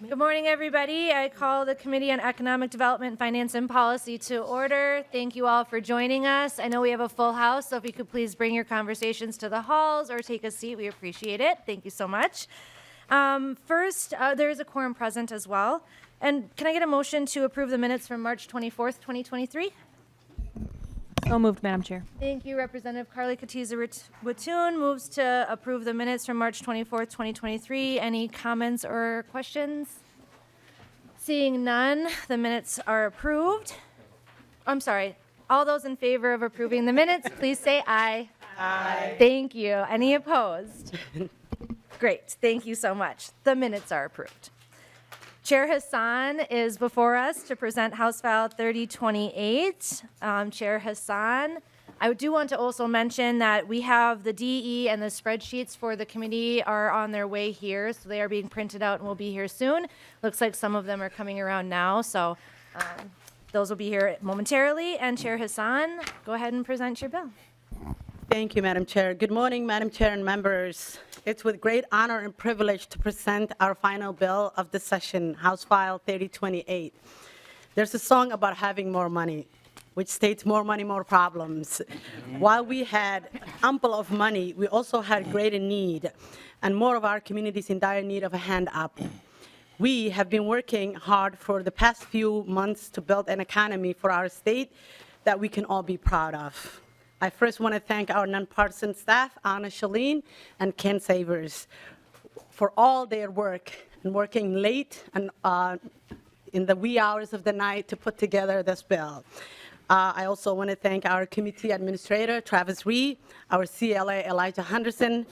Good morning, everybody. I call the Committee on Economic Development, Finance, and Policy to order. Thank you all for joining us. I know we have a full house, so if you could please bring your conversations to the halls or take a seat, we appreciate it. Thank you so much. First, there is a quorum present as well. And can I get a motion to approve the minutes from March 24th, 2023? So moved, Madam Chair. Thank you. Representative Carly Katiza-Watoon moves to approve the minutes from March 24th, 2023. Any comments or questions? Seeing none, the minutes are approved. I'm sorry. All those in favor of approving the minutes, please say aye. Aye. Thank you. Any opposed? Great. Thank you so much. The minutes are approved. Chair Hassan is before us to present House File 3028. Chair Hassan, I do want to also mention that we have the DE and the spreadsheets for the committee are on their way here, so they are being printed out and will be here soon. Looks like some of them are coming around now, so those will be here momentarily. And Chair Hassan, go ahead and present your bill. Thank you, Madam Chair. Good morning, Madam Chair and members. It's with great honor and privilege to present our final bill of the session, House File 3028. There's a song about having more money, which states more money, more problems. While we had ample of money, we also had greater need, and more of our communities in dire need of a hand up. We have been working hard for the past few months to build an economy for our state that we can all be proud of. I first want to thank our nonpartisan staff, Anna Shaleen and Ken Savers, for all their work and working late and in the wee hours of the night to put together this bill. I also want to thank our committee administrator, Travis Ree, our CLA, Elijah Henderson,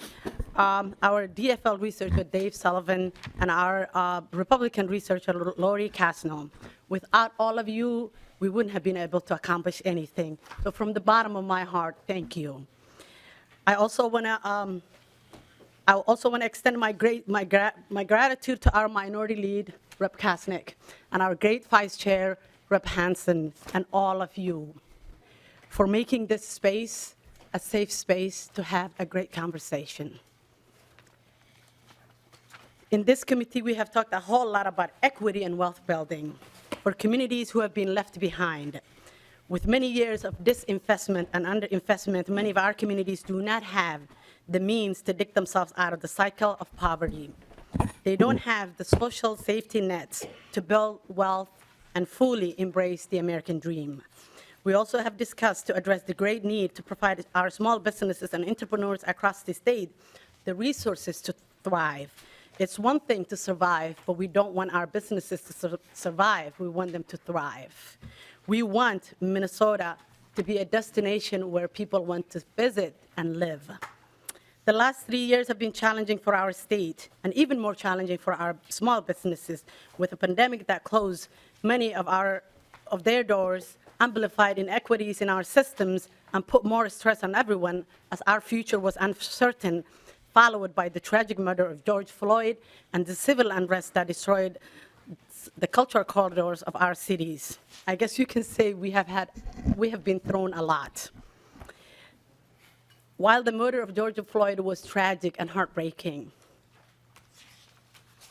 our DFL researcher, Dave Sullivan, and our Republican researcher, Lori Casno. Without all of you, we wouldn't have been able to accomplish anything. So from the bottom of my heart, thank you. I also want to extend my gratitude to our minority lead, Rep. Kasnick, and our great vice chair, Rep. Hansen, and all of you for making this space a safe space to have a great conversation. In this committee, we have talked a whole lot about equity and wealth building for communities who have been left behind. With many years of disinvestment and underinvestment, many of our communities do not have the means to dig themselves out of the cycle of poverty. They don't have the social safety nets to build wealth and fully embrace the American dream. We also have discussed to address the great need to provide our small businesses and entrepreneurs across the state the resources to thrive. It's one thing to survive, but we don't want our businesses to survive. We want them to thrive. We want Minnesota to be a destination where people want to visit and live. The last 3 years have been challenging for our state, and even more challenging for our small businesses, with a pandemic that closed many of their doors, amplified inequities in our systems, and put more stress on everyone as our future was uncertain, followed by the tragic murder of George Floyd and the civil unrest that destroyed the cultural corridors of our cities. I guess you can say we have been thrown a lot. While the murder of George Floyd was tragic and heartbreaking,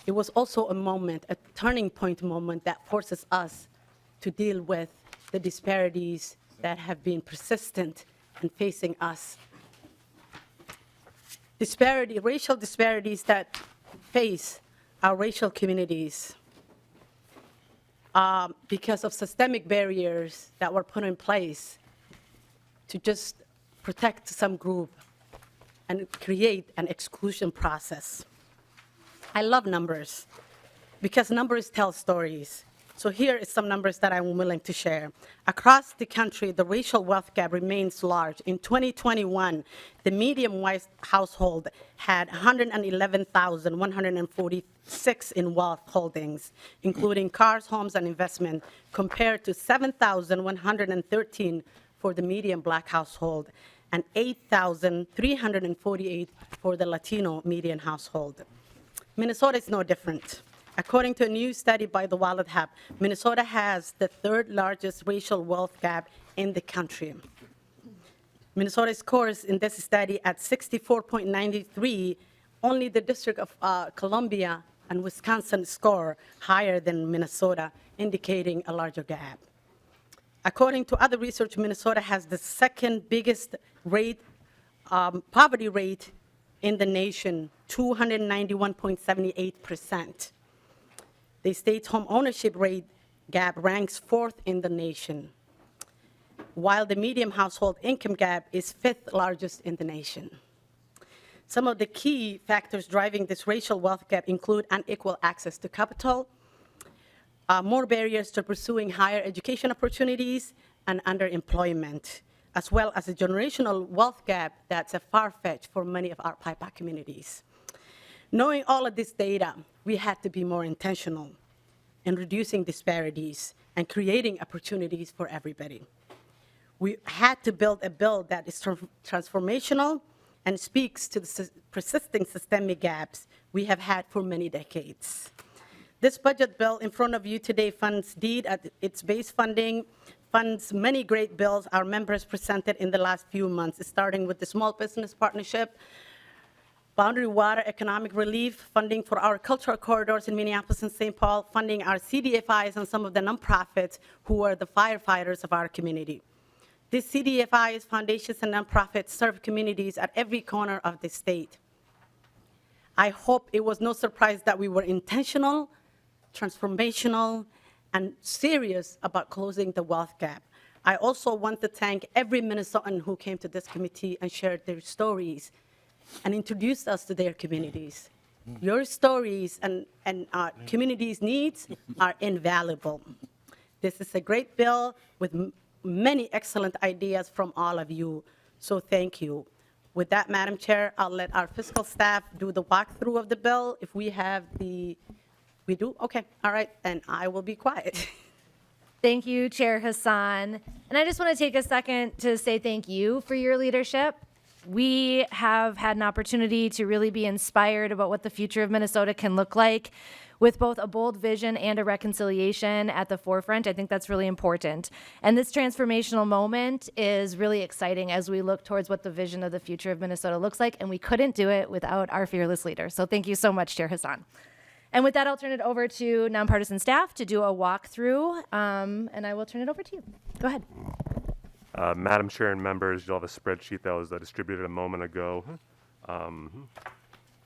it was also a moment, a turning point moment that forces us to deal with the disparities that have been persistent and facing us. Racial disparities that face our racial communities because of systemic barriers that were put in place to just protect some group and create an exclusion process. I love numbers because numbers tell stories. So here is some numbers that I'm willing to share. Across the country, the racial wealth gap remains large. In 2021, the median white household had 111,146 in wealth holdings, including cars, homes, and investment, compared to 7,113 for the median black household and 8,348 for the Latino median household. Minnesota is no different. According to a new study by the Wallet Hub, Minnesota has the third largest racial wealth gap in the country. Minnesota scores in this study at 64.93. Only the District of Columbia and Wisconsin score higher than Minnesota, indicating a larger gap. According to other research, Minnesota has the second biggest poverty rate in the nation, 291.78%. The state's home ownership rate gap ranks fourth in the nation, while the median household income gap is fifth largest in the nation. Some of the key factors driving this racial wealth gap include unequal access to capital, more barriers to pursuing higher education opportunities, and underemployment, as well as a generational wealth gap that's a far-fetched for many of our PIPAC communities. Knowing all of this data, we had to be more intentional in reducing disparities and creating opportunities for everybody. We had to build a bill that is transformational and speaks to the persisting systemic gaps we have had for many decades. This budget bill in front of you today funds DEED at its base funding, funds many great bills our members presented in the last few months, starting with the Small Business Partnership, Boundary Water Economic Relief, funding for our cultural corridors in Minneapolis and St. Paul, funding our CDFIs and some of the nonprofits who are the firefighters of our community. These CDFIs, foundations, and nonprofits serve communities at every corner of the state. I hope it was no surprise that we were intentional, transformational, and serious about closing the wealth gap. I also want to thank every Minnesotan who came to this committee and shared their stories and introduced us to their communities. Your stories and communities' needs are invaluable. This is a great bill with many excellent ideas from all of you, so thank you. With that, Madam Chair, I'll let our fiscal staff do the walkthrough of the bill. If we have we do? Okay, all right, and I will be quiet. Thank you, Chair Hassan. And I just want to take a second to say thank you for your leadership. We have had an opportunity to really be inspired about what the future of Minnesota can look like with both a bold vision and a reconciliation at the forefront. I think that's really important. And this transformational moment is really exciting as we look towards what the vision of the future of Minnesota looks like, and we couldn't do it without our fearless leader. So thank you so much, Chair Hassan. And with that, I'll turn it over to nonpartisan staff to do a walkthrough, and I will turn it over to you. Go ahead. Madam Chair and members, you'll have a spreadsheet that was distributed a moment ago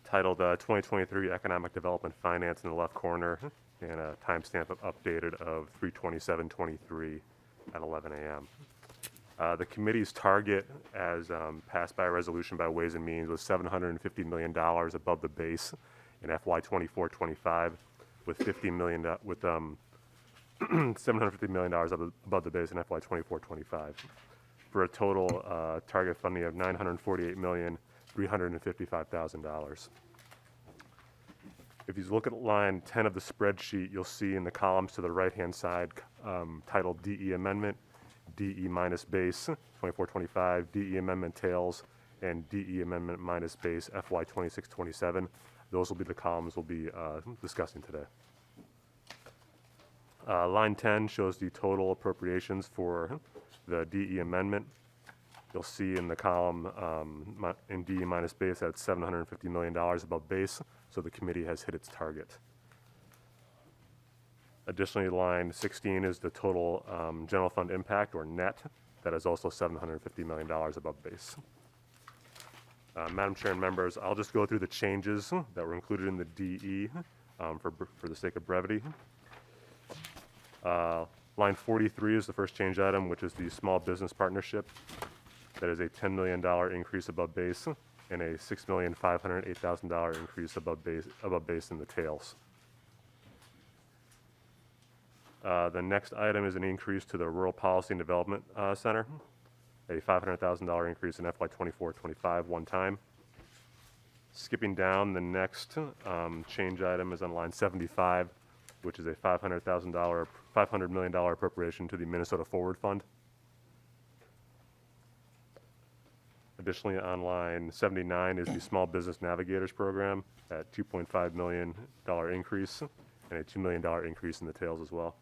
titled 2023 Economic Development Finance in the left corner, and a timestamp updated of 3/27/23 at 11 a.m. The committee's target, as passed by a resolution by Ways and Means, was $750 million above the base in FY 24-25, with $750 million above the base in FY 24-25, for a total target funding of $948,355,000. If you look at line 10 of the spreadsheet, you'll see in the columns to the right-hand side titled DE Amendment, DE minus base 24-25, DE Amendment tails, and DE Amendment minus base FY 26-27. Those will be the columns we'll be discussing today. Line 10 shows the total appropriations for the DE amendment. You'll see in the column in DE minus base that's $750 million above base, so the committee has hit its target. Additionally, line 16 is the total general fund impact, or net, that is also $750 million above base. Madam Chair and members, I'll just go through the changes that were included in the DE for the sake of brevity. Line 43 is the first change item, which is the Small Business Partnership. That is a $10 million increase above base and a $6,508,000 increase above base in the tails. The next item is an increase to the Rural Policy and Development Center, a $500,000 increase in FY 24-25 one time. Skipping down, the next change item is on line 75, which is a $500 million appropriation to the Minnesota Forward Fund. Additionally, on line 79 is the Small Business Navigators Program at $2.5 million increase and a $2 million increase in the tails as well.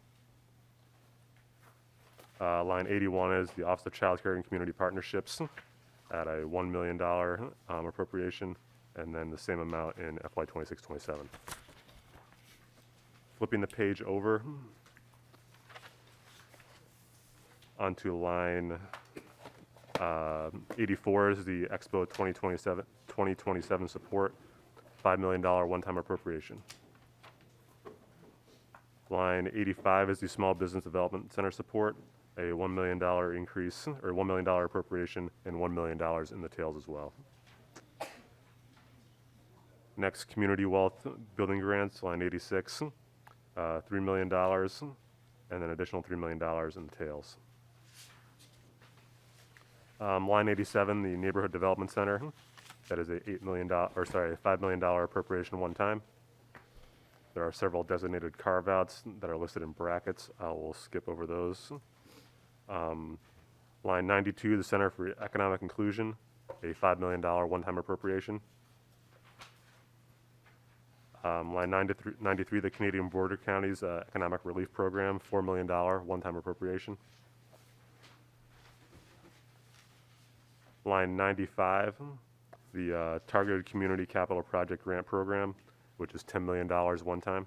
Line 81 is the Office of Child Care and Community Partnerships at a $1 million appropriation, and then the same amount in FY 26-27. Flipping the page over onto line 84 is the Expo 2027 support, $5 million one-time appropriation. Line 85 is the Small Business Development Center support, a $1 million increase, or $1 million appropriation, and $1 million in the tails as well. Next, Community Wealth Building Grants, line 86, $3 million, and then additional $3 million in the tails. Line 87, the Neighborhood Development Center, that is a $5 million appropriation one time. There are several designated carve-outs that are listed in brackets. I will skip over those. Line 92, the Center for Economic Inclusion, a $5 million one-time appropriation. Line 93, the Canadian Border Counties Economic Relief Program, $4 million one-time appropriation. Line 95, the Targeted Community Capital Project Grant Program, which is $10 million one time.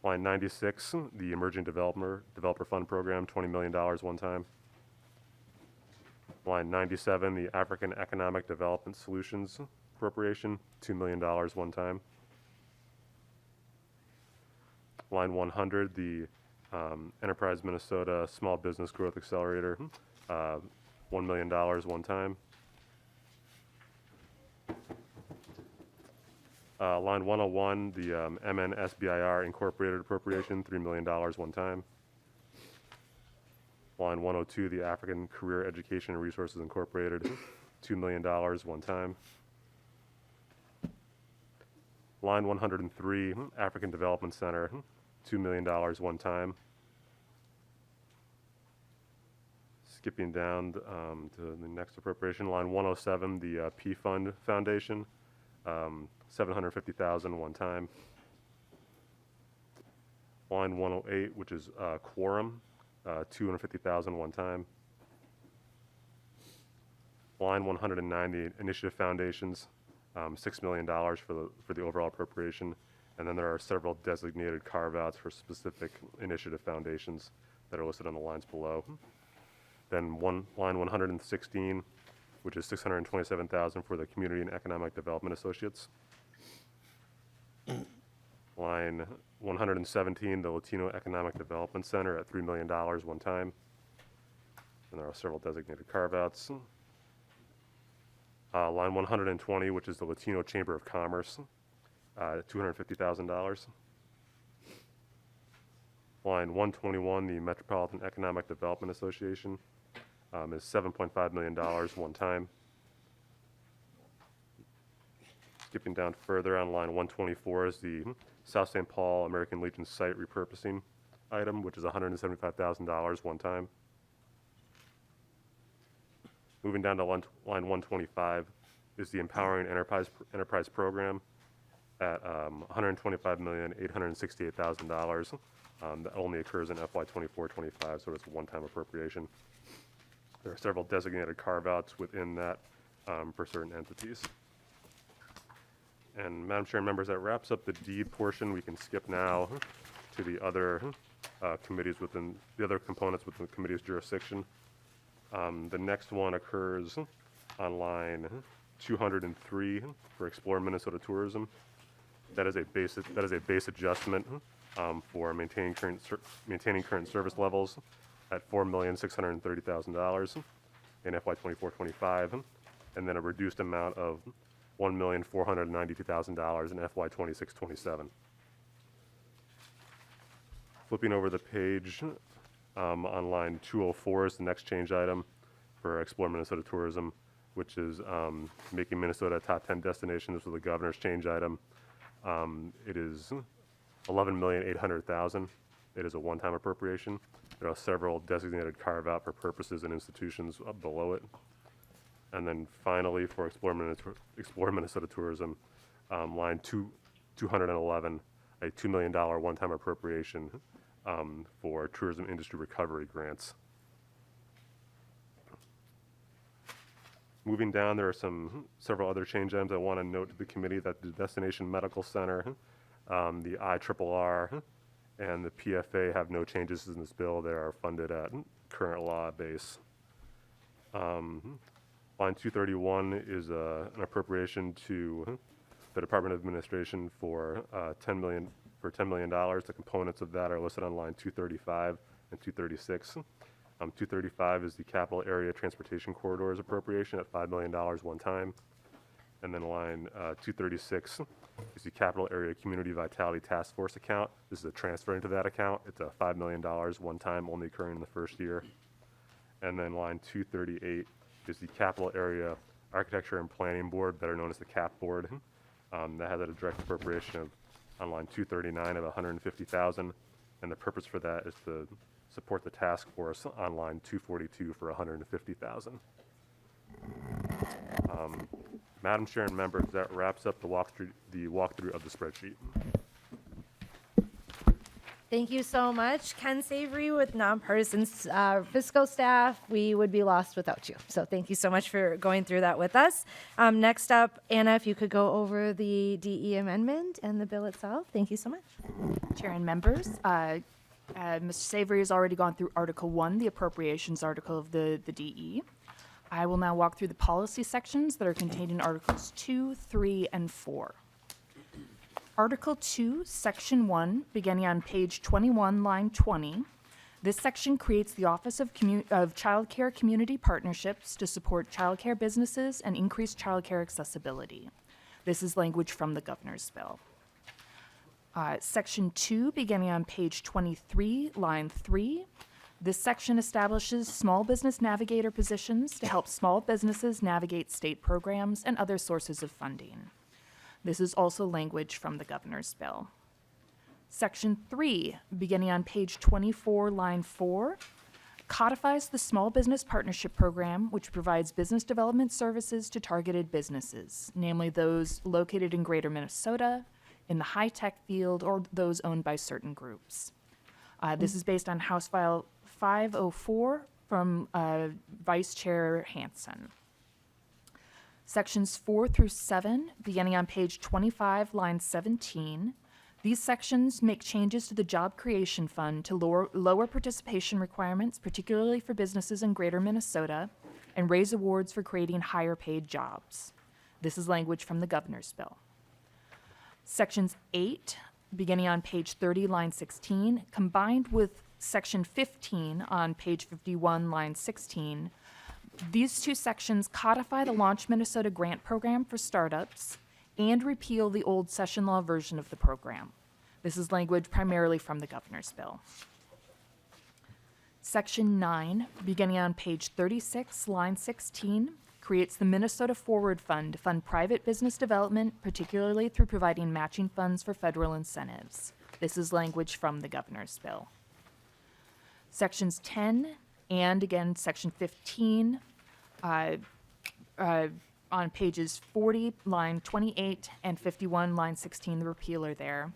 Line 96, the Emerging Developer Fund Program, $20 million one time. Line 97, the African Economic Development Solutions appropriation, $2 million one time. Line 100, the Enterprise Minnesota Small Business Growth Accelerator, $1 million one time. Line 101, the MNSBIR Incorporated appropriation, $3 million one time. Line 102, the African Career Education and Resources Incorporated, $2 million one time. Line 103, African Development Center, $2 million one time. Skipping down to the next appropriation, line 107, the P Fund Foundation, $750,000 one time. Line 108, which is Quorum, $250,000 one time. Line 109, the Initiative Foundations, $6 million for the overall appropriation, and then there are several designated carve-outs for specific initiative foundations that are listed on the lines below. Then line 116, which is $627,000 for the Community and Economic Development Associates. Line 117, the Latino Economic Development Center at $3 million one time. And there are several designated carve-outs. Line 120, which is the Latino Chamber of Commerce, $250,000. Line 121, the Metropolitan Economic Development Association, is $7.5 million one time. Skipping down further on line 124 is the South St. Paul American Legion site repurposing item, which is $175,000 one time. Moving down to line 125 is the Empowering Enterprise Program at $125,868,000. That only occurs in FY 24-25, so it's a one-time appropriation. There are several designated carve-outs within that for certain entities. And Madam Chair and members, that wraps up the deed portion. We can skip now to the other committees within the other components within the committee's jurisdiction. The next one occurs on line 203 for Explore Minnesota Tourism. That is a base adjustment for maintaining current service levels at $4,630,000 in FY 24-25, and then a reduced amount of $1,492,000 in FY 26-27. Flipping over the page, on line 204 is the next change item for Explore Minnesota Tourism, which is making Minnesota a top 10 destination. This was the governor's change item. It is $11,800,000. It is a one-time appropriation. There are several designated carve-out for purposes and institutions up below it. And then finally, for Explore Minnesota Tourism, line 211, a $2 million one-time appropriation for tourism industry recovery grants. Moving down, there are several other change items I want to note to the committee that the Destination Medical Center, the IRRR, and the PFA have no changes in this bill. They are funded at current law base. Line 231 is an appropriation to the Department of Administration for $10 million. The components of that are listed on line 235 and 236. 235 is the Capital Area Transportation Corridors appropriation at $5 million one time. And then line 236 is the Capital Area Community Vitality Task Force account. This is a transfer into that account. It's a $5 million one time, only occurring in the first year. And then line 238 is the Capital Area Architecture and Planning Board, better known as the CAP Board. That has a direct appropriation of, on line 239 of $150,000. And the purpose for that is to support the task force on line 242 for $150,000. Madam Chair and members, that wraps up the walkthrough of the spreadsheet. Thank you so much. Ken Savory with Nonpartisan Fiscal Staff. We would be lost without you. So thank you so much for going through that with us. Next up, Anna, if you could go over the DE amendment and the bill itself. Thank you so much. Chair and members, Mr. Savory has already gone through Article 1, the appropriations article of the DE. I will now walk through the policy sections that are contained in Articles 2, 3, and 4. Article 2, Section 1, beginning on page 21, line 20. This section creates the Office of Child Care Community Partnerships to support child care businesses and increase child care accessibility. This is language from the governor's bill. Section 2, beginning on page 23, line 3. This section establishes small business navigator positions to help small businesses navigate state programs and other sources of funding. This is also language from the governor's bill. Section 3, beginning on page 24, line 4, codifies the Small Business Partnership Program, which provides business development services to targeted businesses, namely those located in Greater Minnesota, in the high-tech field, or those owned by certain groups. This is based on House File 504 from Vice Chair Hassan. Sections 4 through 7, beginning on page 25, line 17. These sections make changes to the Job Creation Fund to lower participation requirements, particularly for businesses in Greater Minnesota, and raise awards for creating higher paid jobs. This is language from the governor's bill. Sections 8, beginning on page 30, line 16, combined with section 15 on page 51, line 16, these two sections codify the Launch Minnesota grant program for startups and repeal the old session law version of the program. This is language primarily from the governor's bill. Section 9, beginning on page 36, line 16, creates the Minnesota Forward Fund to fund private business development, particularly through providing matching funds for federal incentives. This is language from the governor's bill. Sections 10 and again section 15 on pages 40, line 28, and 51, line 16, the repealer there.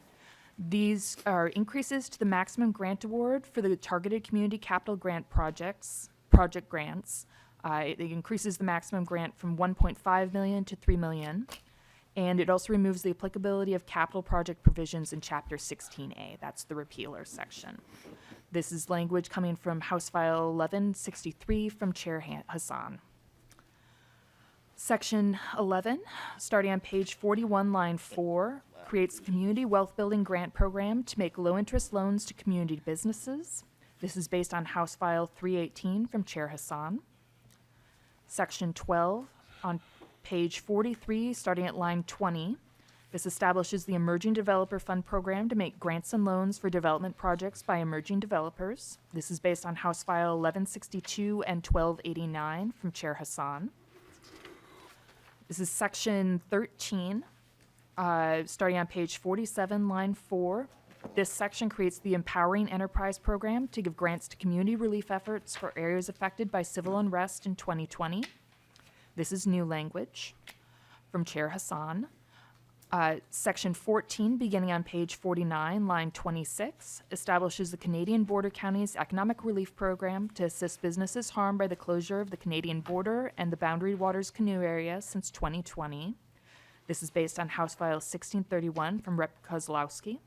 These are increases to the maximum grant award for the targeted community capital grant project grants. It increases the maximum grant from $1.5 million to $3 million. And it also removes the applicability of capital project provisions in Chapter 16A. That's the repealer section. This is language coming from House File 1163 from Chair Hassan. Section 11, starting on page 41, line 4, creates a community wealth building grant program to make low-interest loans to community businesses. This is based on House File 318 from Chair Hassan. Section 12, on page 43, starting at line 20, this establishes the Emerging Developer Fund program to make grants and loans for development projects by emerging developers. This is based on House File 1162 and 1289 from Chair Hassan. This is Section 13, starting on page 47, line 4. This section creates the Empowering Enterprise program to give grants to community relief efforts for areas affected by civil unrest in 2020. This is new language from Chair Hassan. Section 14, beginning on page 49, line 26, establishes the Canadian Border Counties Economic Relief Program to assist businesses harmed by the closure of the Canadian border and the Boundary Waters Canoe Area since 2020. This is based on House File 1631 from Rep. Kozlowski.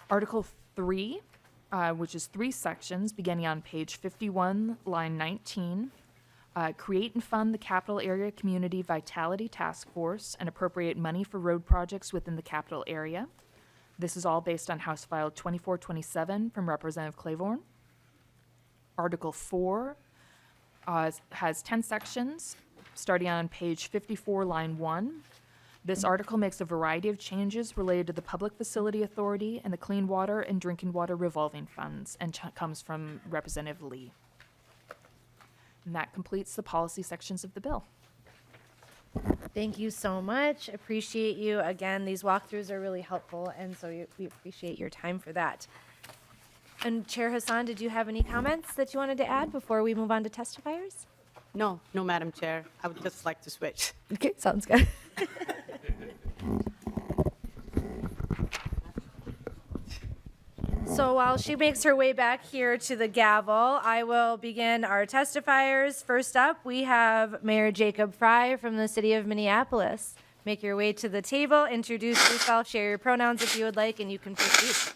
Article 3, which is 3 sections, beginning on page 51, line 19, create and fund the Capital Area Community Vitality Task Force and appropriate money for road projects within the capital area. This is all based on House File 2427 from Representative Claiborne. Article 4 has 10 sections, starting on page 54, line 1. This article makes a variety of changes related to the Public Facility Authority and the Clean Water and Drinking Water Revolving Funds, and comes from Representative Lee. And that completes the policy sections of the bill. Thank you so much. Appreciate you. Again, these walkthroughs are really helpful, and so we appreciate your time for that. And Chair Hassan, did you have any comments that you wanted to add before we move on to testifiers? No, Madam Chair. I would just like to switch. Okay, sounds good. So while she makes her way back here to the gavel, I will begin our testifiers. First up, we have Mayor Jacob Fry from the city of Minneapolis. Make your way to the table, introduce yourself, share your pronouns if you would like, and you can proceed.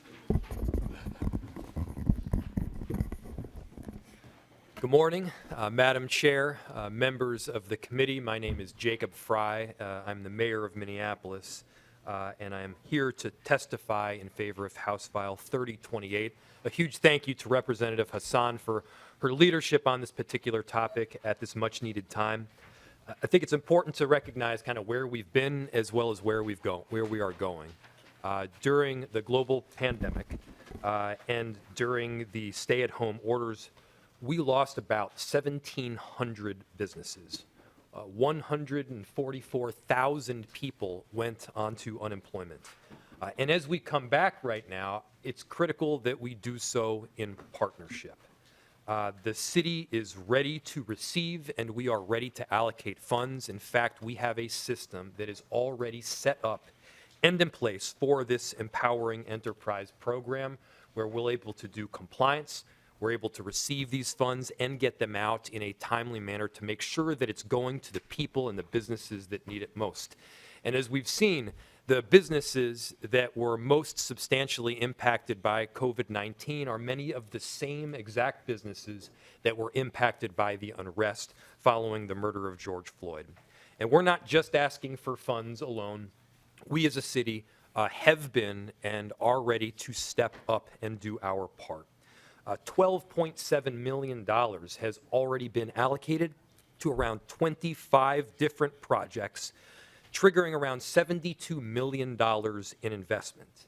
Good morning, Madam Chair, members of the committee. My name is Jacob Fry. I'm the mayor of Minneapolis, and I am here to testify in favor of House File 3028. A huge thank you to Representative Hassan for her leadership on this particular topic at this much-needed time. I think it's important to recognize kind of where we've been as well as where we are going. During the global pandemic and during the stay-at-home orders, we lost about 1,700 businesses. 144,000 people went onto unemployment. And as we come back right now, it's critical that we do so in partnership. The city is ready to receive, and we are ready to allocate funds. In fact, we have a system that is already set up and in place for this Empowering Enterprise program, where we're able to do compliance. We're able to receive these funds and get them out in a timely manner to make sure that it's going to the people and the businesses that need it most. And as we've seen, the businesses that were most substantially impacted by COVID-19 are many of the same exact businesses that were impacted by the unrest following the murder of George Floyd. And we're not just asking for funds alone. We as a city have been and are ready to step up and do our part. $12.7 million has already been allocated to around 25 different projects, triggering around $72 million in investment.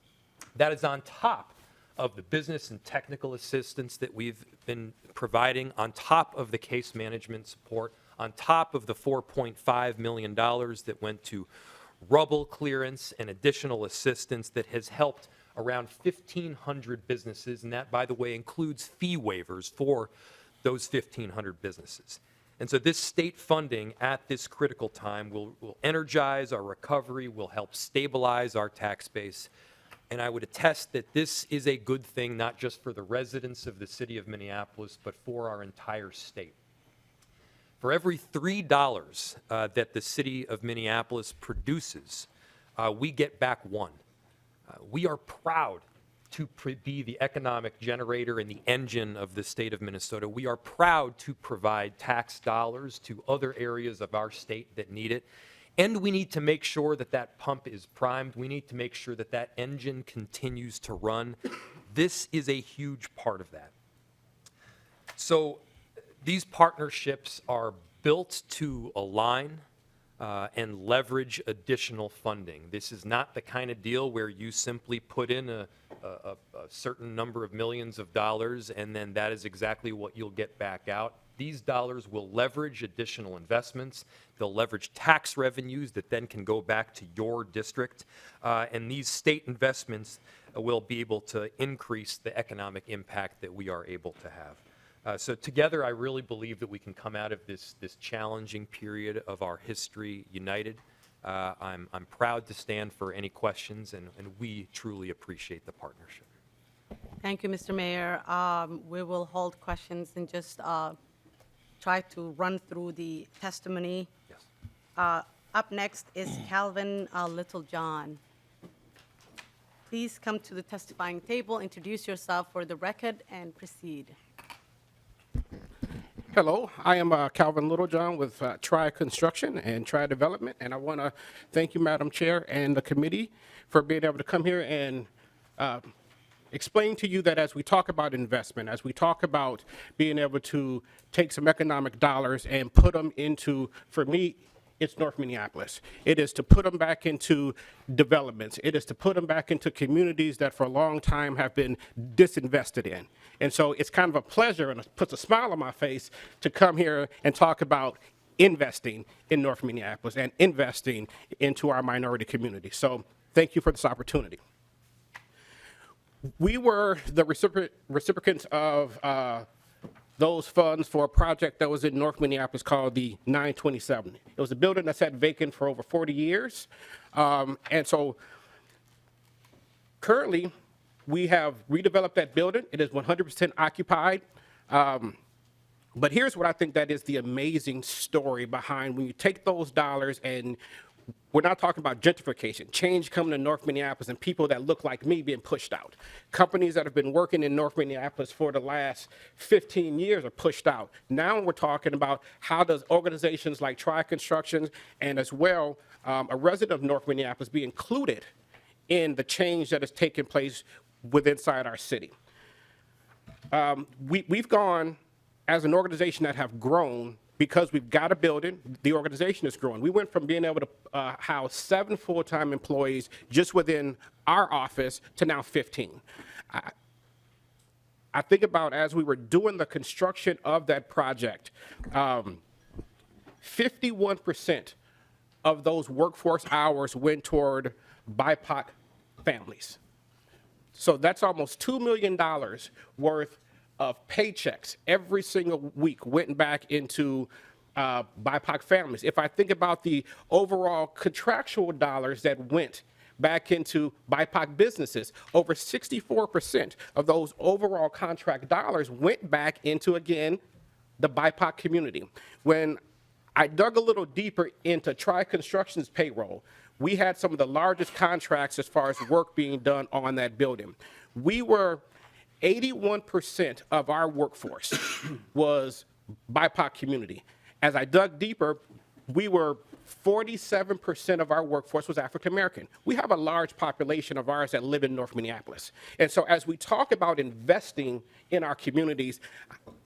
That is on top of the business and technical assistance that we've been providing, on top of the case management support, on top of the $4.5 million that went to rubble clearance and additional assistance that has helped around 1,500 businesses, and that, by the way, includes fee waivers for those 1,500 businesses. And so this state funding at this critical time will energize our recovery, will help stabilize our tax base, and I would attest that this is a good thing not just for the residents of the city of Minneapolis, but for our entire state. For every $3 that the city of Minneapolis produces, we get back $1. We are proud to be the economic generator and the engine of the state of Minnesota. We are proud to provide tax dollars to other areas of our state that need it. And we need to make sure that that pump is primed. We need to make sure that that engine continues to run. This is a huge part of that. So these partnerships are built to align and leverage additional funding. This is not the kind of deal where you simply put in a certain number of millions of dollars and then that is exactly what you'll get back out. These dollars will leverage additional investments. They'll leverage tax revenues that then can go back to your district. And these state investments will be able to increase the economic impact that we are able to have. So together, I really believe that we can come out of this challenging period of our history united, I'm proud to stand for any questions, and we truly appreciate the partnership. Thank you, Mr. Mayor. We will hold questions and just try to run through the testimony. Yes. Up next is Calvin Littlejohn. Please come to the testifying table, introduce yourself for the record, and proceed. Hello, I am Calvin Littlejohn with Tri Construction and Tri Development, and I want to thank you, Madam Chair, and the committee for being able to come here and explain to you that as we talk about investment, as we talk about being able to take some economic dollars and put them into, for me, it's North Minneapolis. It is to put them back into developments. It is to put them back into communities that for a long time have been disinvested in. And so it's kind of a pleasure and it puts a smile on my face to come here and talk about investing in North Minneapolis and investing into our minority community. So thank you for this opportunity. We were the recipients of those funds for a project that was in North Minneapolis called the 927. It was a building that sat vacant for over 40 years. And so currently, we have redeveloped that building. It is 100% occupied. But here's what I think that is the amazing story behind when you take those dollars, and we're not talking about gentrification, change coming to North Minneapolis and people that look like me being pushed out. Companies that have been working in North Minneapolis for the last 15 years are pushed out. Now we're talking about how does organizations like Tri Construction and as well a resident of North Minneapolis be included in the change that has taken place inside our city. We've gone as an organization that have grown because we've got a building, the organization is growing. We went from being able to house 7 full-time employees just within our office to now 15. I think about as we were doing the construction of that project, 51% of those workforce hours went toward BIPOC families. So that's almost $2 million worth of paychecks every single week went back into BIPOC families. If I think about the overall contractual dollars that went back into BIPOC businesses, over 64% of those overall contract dollars went back into, again, the BIPOC community. When I dug a little deeper into Tri Construction's payroll, we had some of the largest contracts as far as work being done on that building. 81% of our workforce was BIPOC community. As I dug deeper, 47% of our workforce was African American. We have a large population of ours that live in North Minneapolis. And so as we talk about investing in our communities,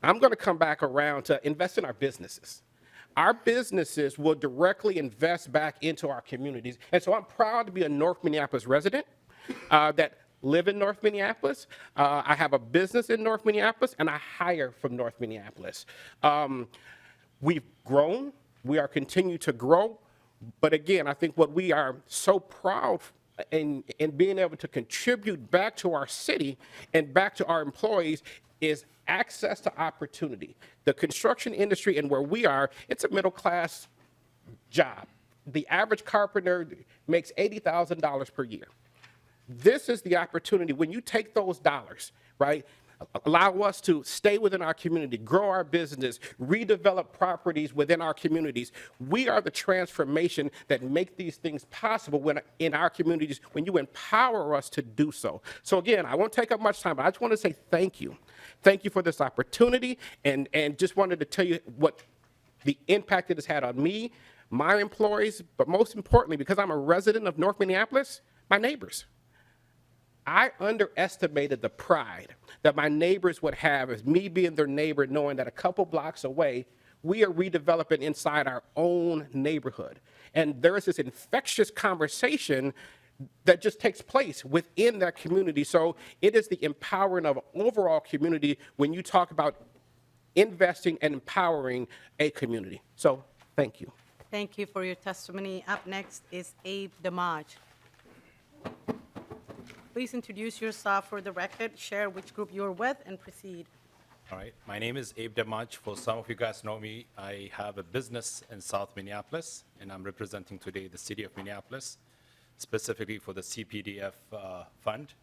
I'm going to come back around to invest in our businesses. Our businesses will directly invest back into our communities. And so I'm proud to be a North Minneapolis resident that live in North Minneapolis. I have a business in North Minneapolis, and I hire from North Minneapolis. We've grown. We are continuing to grow. But again, I think what we are so proud in being able to contribute back to our city and back to our employees is access to opportunity. The construction industry and where we are, it's a middle-class job. The average carpenter makes $80,000 per year. This is the opportunity when you take those dollars, right? Allow us to stay within our community, grow our business, redevelop properties within our communities. We are the transformation that make these things possible when in our communities when you empower us to do so. So again, I won't take up much time, but I just want to say thank you. Thank you for this opportunity, and just wanted to tell you what the impact it has had on me, my employees, but most importantly, because I'm a resident of North Minneapolis, my neighbors. I underestimated the pride that my neighbors would have as me being their neighbor, knowing that a couple blocks away, we are redeveloping inside our own neighborhood. And there is this infectious conversation that just takes place within that community. So it is the empowering of an overall community when you talk about investing and empowering a community. So thank you. Thank you for your testimony. Up next is Abe Damaj. Please introduce yourself for the record, share which group you're with, and proceed. All right, my name is Abe Demaj. For some of you guys know me, I have a business in South Minneapolis, and I'm representing today the city of Minneapolis, specifically for the CPDF fund.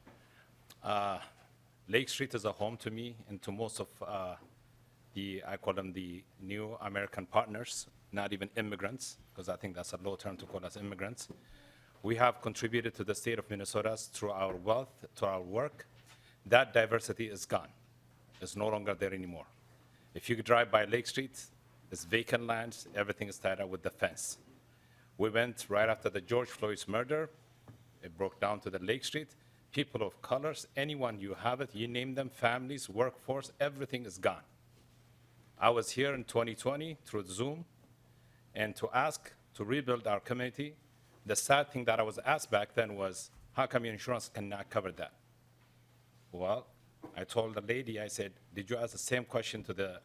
Lake Street is a home to me and to most of I call them the new American partners, not even immigrants, because I think that's a low term to call us immigrants. We have contributed to the state of Minnesota through our wealth, to our work. That diversity is gone. It's no longer there anymore. If you drive by Lake Street, it's vacant lands, everything is tied up with the fence. We went right after the George Floyd's murder. It broke down to the Lake Street. People of colors, anyone you have it, you name them, families, workforce, everything is gone. I was here in 2020 through Zoom and to ask to rebuild our community. The sad thing that I was asked back then was, how come your insurance cannot cover that? Well, I told the lady, I said, did you ask the same question to the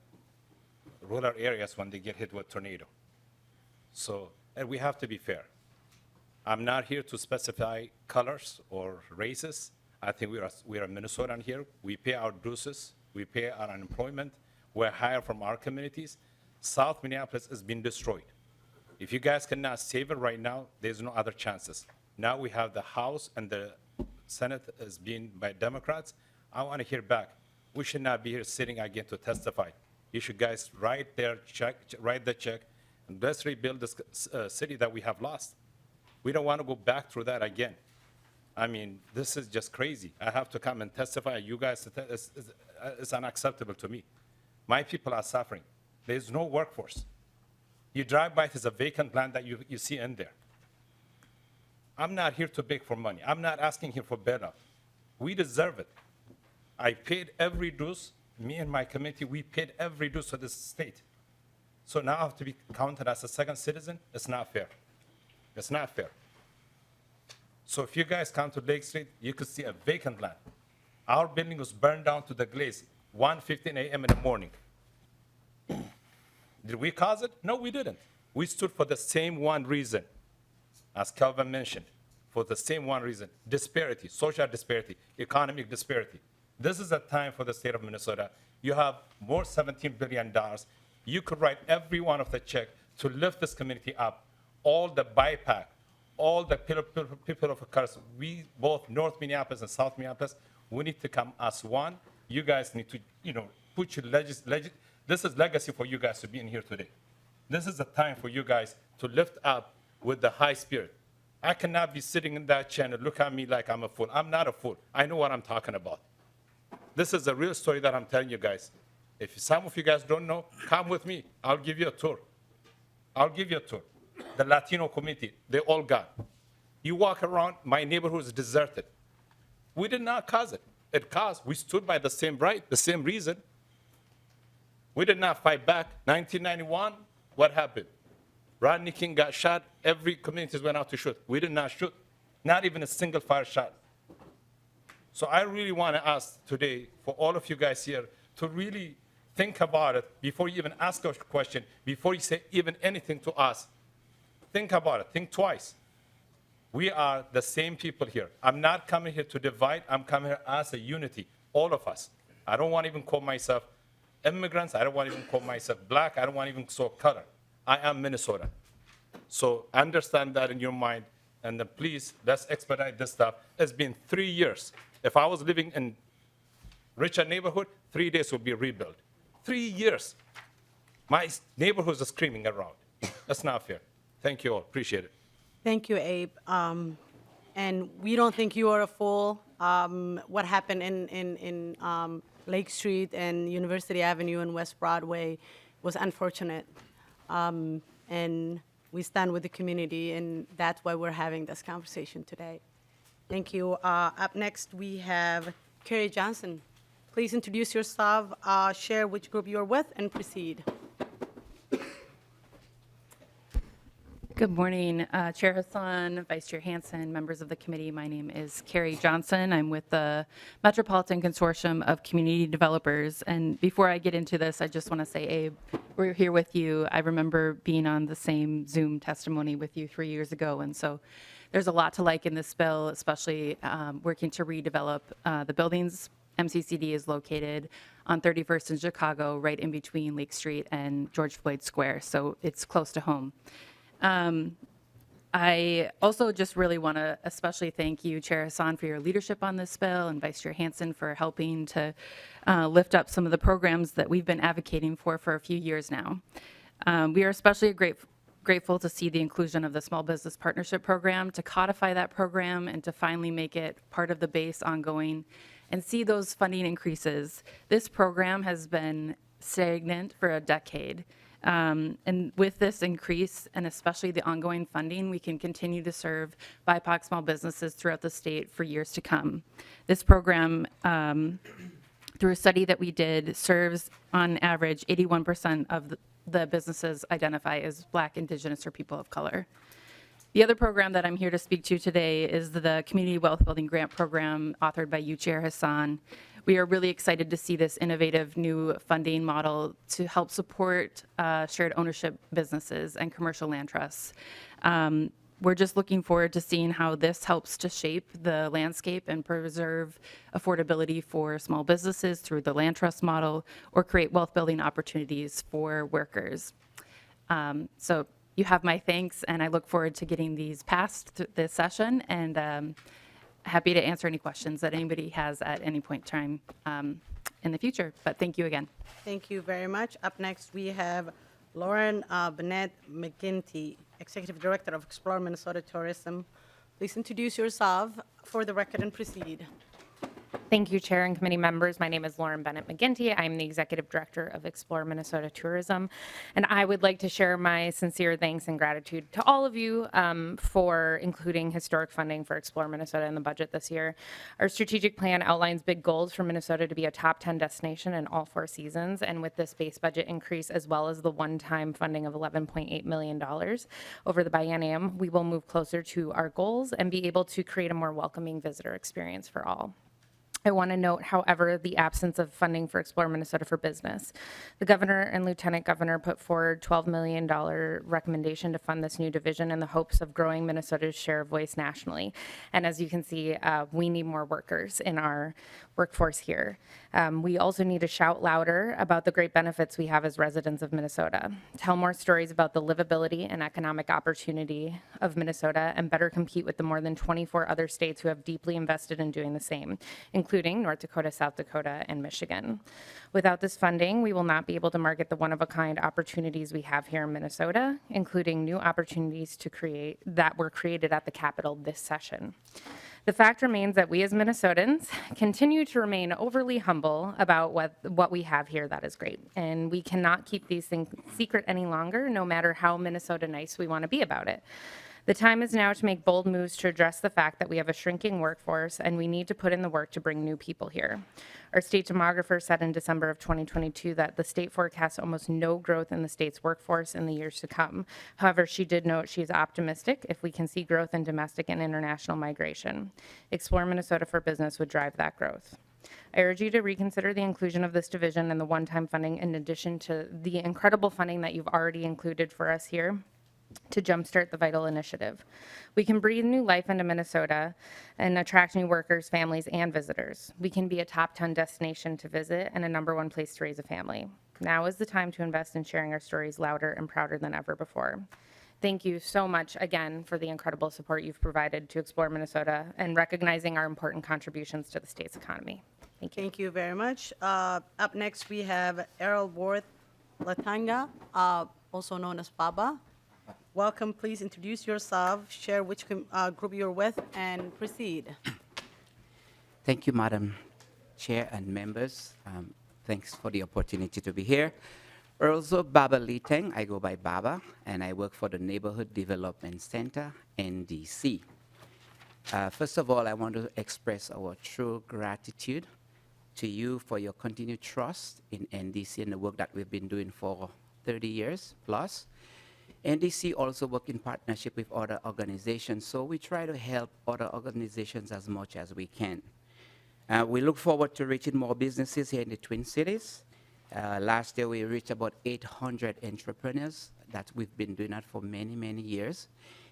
rural areas when they get hit with tornado? So, and we have to be fair. I'm not here to specify colors or races. I think we are Minnesotan here. We pay our dues. We pay our unemployment. We're hired from our communities. South Minneapolis has been destroyed. If you guys cannot save it right now, there's no other chances. Now we have the House and the Senate is being by Democrats. I want to hear back. We should not be here sitting again to testify. You should guys write the check, and let's rebuild this city that we have lost. We don't want to go back through that again. I mean, this is just crazy. I have to come and testify. You guys, it's unacceptable to me. My people are suffering. There's no workforce. You drive by, there's a vacant land that you see in there. I'm not here to beg for money. I'm not asking here for bailout. We deserve it. I paid every dues. Me and my committee, we paid every dues to this state. So now I have to be counted as a second citizen? It's not fair. It's not fair. So if you guys come to Lake Street, you could see a vacant land. Our building was burned down to the glaze, 1:15 a.m. in the morning. Did we cause it? No, we didn't. We stood for the same one reason, as Calvin mentioned, for the same one reason: disparity, social disparity, economic disparity. This is a time for the state of Minnesota. You have more $17 billion. You could write every one of the check to lift this community up. All the BIPAC, all the people of color, we both North Minneapolis and South Minneapolis, we need to come as one. You guys need to, put your this is legacy for you guys to be in here today. This is a time for you guys to lift up with the high spirit. I cannot be sitting in that chair and look at me like I'm a fool. I'm not a fool. I know what I'm talking about. This is a real story that I'm telling you guys. If some of you guys don't know, come with me. I'll give you a tour. I'll give you a tour. The Latino community, they all gone. You walk around, my neighborhood is deserted. We did not cause it. It caused, we stood by the same right, the same reason. We did not fight back. 1991, what happened? Rodney King got shot. Every community went out to shoot. We did not shoot. Not even a single fire shot. So I really want to ask today for all of you guys here to really think about it before you even ask a question, before you say even anything to us. Think about it. Think twice. We are the same people here. I'm not coming here to divide. I'm coming here as a unity, all of us. I don't want to even call myself immigrants. I don't want to even call myself black. I don't want to even call color. I am Minnesota. So understand that in your mind, and then please, let's expedite this stuff. It's been 3 years. If I was living in richer neighborhood, 3 days would be rebuilt. 3 years. My neighborhood is screaming around. That's not fair. Thank you all. Appreciate it. Thank you, Abe. And we don't think you are a fool. What happened in Lake Street and University Avenue and West Broadway was unfortunate. And we stand with the community, and that's why we're having this conversation today. Thank you. Up next, we have Carrie Johnson. Please introduce yourself, share which group you're with, and proceed. Good morning, Chair Hassan, Vice Chair Hansen, members of the committee. My name is Carrie Johnson. I'm with the Metropolitan Consortium of Community Developers. And before I get into this, I just want to say, Abe, we're here with you. I remember being on the same Zoom testimony with you 3 years ago. And so there's a lot to like in this bill, especially working to redevelop the buildings MCCD is located on 31st in Chicago, right in between Lake Street and George Floyd Square, so it's close to home. I also just really want to especially thank you, Chair Hassan, for your leadership on this bill, and Vice Chair Hansen for helping to lift up some of the programs that we've been advocating for a few years now. We are especially grateful to see the inclusion of the Small Business Partnership Program, to codify that program and to finally make it part of the base ongoing and see those funding increases. This program has been stagnant for a decade. And with this increase, and especially the ongoing funding, we can continue to serve BIPOC small businesses throughout the state for years to come. This program, through a study that we did, serves on average 81% of the businesses identify as Black, Indigenous, or people of color. The other program that I'm here to speak to today is the Community Wealth Building Grant Program authored by you, Chair Hassan. We are really excited to see this innovative new funding model to help support shared ownership businesses and commercial land trusts. We're just looking forward to seeing how this helps to shape the landscape and preserve affordability for small businesses through the land trust model or create wealth building opportunities for workers. So you have my thanks, and I look forward to getting these passed this session, and happy to answer any questions that anybody has at any point in time in the future. But thank you again. Thank you very much. Up next, we have Lauren Bennett McGinty, Executive Director of Explore Minnesota Tourism. Please introduce yourself for the record and proceed. Thank you, Chair and committee members. My name is Lauren Bennett McGinty. I'm the Executive Director of Explore Minnesota Tourism, and I would like to share my sincere thanks and gratitude to all of you for including historic funding for Explore Minnesota in the budget this year. Our strategic plan outlines big goals for Minnesota to be a top 10 destination in all 4 seasons, and with this base budget increase as well as the one-time funding of $11.8 million over the biennium, we will move closer to our goals and be able to create a more welcoming visitor experience for all. I want to note, however, the absence of funding for Explore Minnesota for Business. The governor and lieutenant governor put forward $12 million recommendation to fund this new division in the hopes of growing Minnesota's share of voice nationally. And as you can see, we need more workers in our workforce here. We also need to shout louder about the great benefits we have as residents of Minnesota, tell more stories about the livability and economic opportunity of Minnesota, and better compete with the more than 24 other states who have deeply invested in doing the same, including North Dakota, South Dakota, and Michigan. Without this funding, we will not be able to market the one-of-a-kind opportunities we have here in Minnesota, including new opportunities that were created at the Capitol this session. The fact remains that we as Minnesotans continue to remain overly humble about what we have here that is great. And we cannot keep these things secret any longer, no matter how Minnesota nice we want to be about it. The time is now to make bold moves to address the fact that we have a shrinking workforce and we need to put in the work to bring new people here. Our state demographer said in December of 2022 that the state forecasts almost no growth in the state's workforce in the years to come. However, she did note she's optimistic if we can see growth in domestic and international migration. Explore Minnesota for Business would drive that growth. I urge you to reconsider the inclusion of this division and the one-time funding in addition to the incredible funding that you've already included for us here to jumpstart the vital initiative. We can breathe new life into Minnesota and attract new workers, families, and visitors. We can be a top 10 destination to visit and a #1 place to raise a family. Now is the time to invest in sharing our stories louder and prouder than ever before. Thank you so much again for the incredible support you've provided to Explore Minnesota and recognizing our important contributions to the state's economy. Thank you. Thank you very much. Up next, we have Errol Worth Latanga, also known as Baba. Welcome. Please introduce yourself, share which group you're with, and proceed. Thank you, Madam Chair and members. Thanks for the opportunity to be here. Also, Baba Liteng, I go by Baba, and I work for the Neighborhood Development Center, NDC. First of all, I want to express our true gratitude to you for your continued trust in NDC and the work that we've been doing for 30 years plus. NDC also work in partnership with other organizations, so we try to help other organizations as much as we can. We look forward to reaching more businesses here in the Twin Cities. Last year, we reached about 800 entrepreneurs. We've been doing that for many, many years,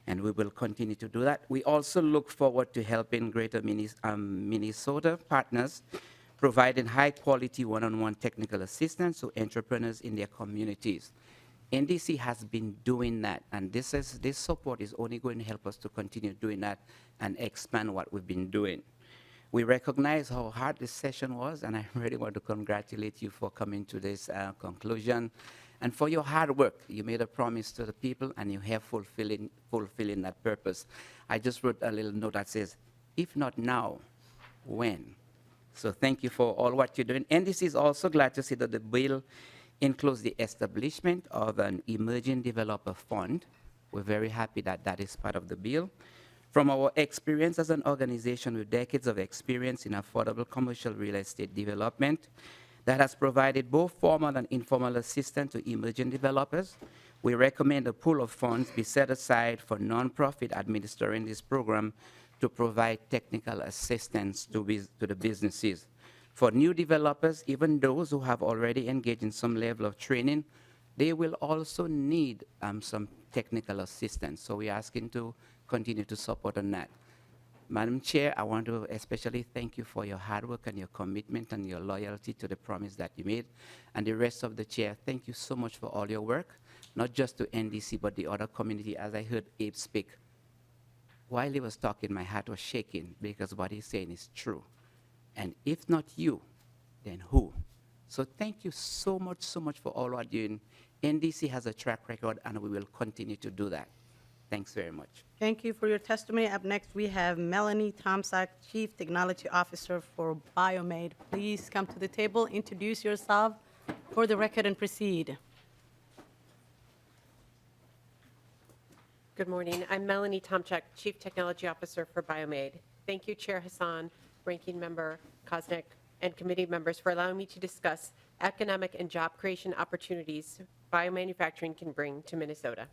and we will continue to do that. We also look forward to helping greater Minnesota partners providing high-quality one-on-one technical assistance to entrepreneurs in their communities. NDC has been doing that, and this support is only going to help us to continue doing that and expand what we've been doing. We recognize how hard this session was, and I really want to congratulate you for coming to this conclusion and for your hard work. You made a promise to the people, and you have fulfilling that purpose. I just wrote a little note that says, if not now, when? So thank you for all what you're doing. NDC is also glad to see that the bill includes the establishment of an emerging developer fund. We're very happy that that is part of the bill. From our experience as an organization with decades of experience in affordable commercial real estate development that has provided both formal and informal assistance to emerging developers, we recommend a pool of funds be set aside for nonprofit administering this program to provide technical assistance to the businesses. For new developers, even those who have already engaged in some level of training, they will also need some technical assistance. So we're asking to continue to support on that. Madam Chair, I want to especially thank you for your hard work and your commitment and your loyalty to the promise that you made. And the rest of the chair, thank you so much for all your work, not just to NDC, but the other community. As I heard Abe speak, while he was talking, my heart was shaking because what he's saying is true. And if not you, then who? So thank you so much for all what you're doing. NDC has a track record, and we will continue to do that. Thanks very much. Thank you for your testimony. Up next, we have Melanie Tomczak, Chief Technology Officer for BioMaid. Please come to the table, introduce yourself for the record, and proceed. Good morning. I'm Melanie Tomczak, Chief Technology Officer for BioMaid. Thank you, Chair Hassan, Ranking Member Koznick, and committee members for allowing me to discuss economic and job creation opportunities biomanufacturing can bring to Minnesota.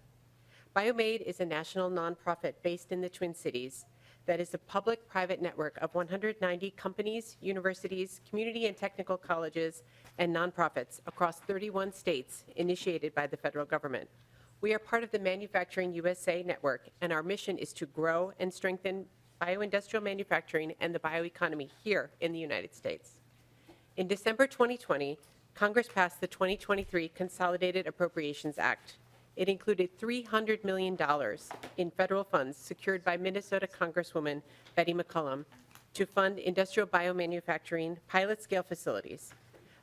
BioMaid is a national nonprofit based in the Twin Cities that is a public-private network of 190 companies, universities, community and technical colleges, and nonprofits across 31 states initiated by the federal government. We are part of the Manufacturing USA network, and our mission is to grow and strengthen bioindustrial manufacturing and the bioeconomy here in the United States. In December 2020, Congress passed the 2023 Consolidated Appropriations Act. It included $300 million in federal funds secured by Minnesota Congresswoman Betty McCollum to fund industrial biomanufacturing pilot-scale facilities.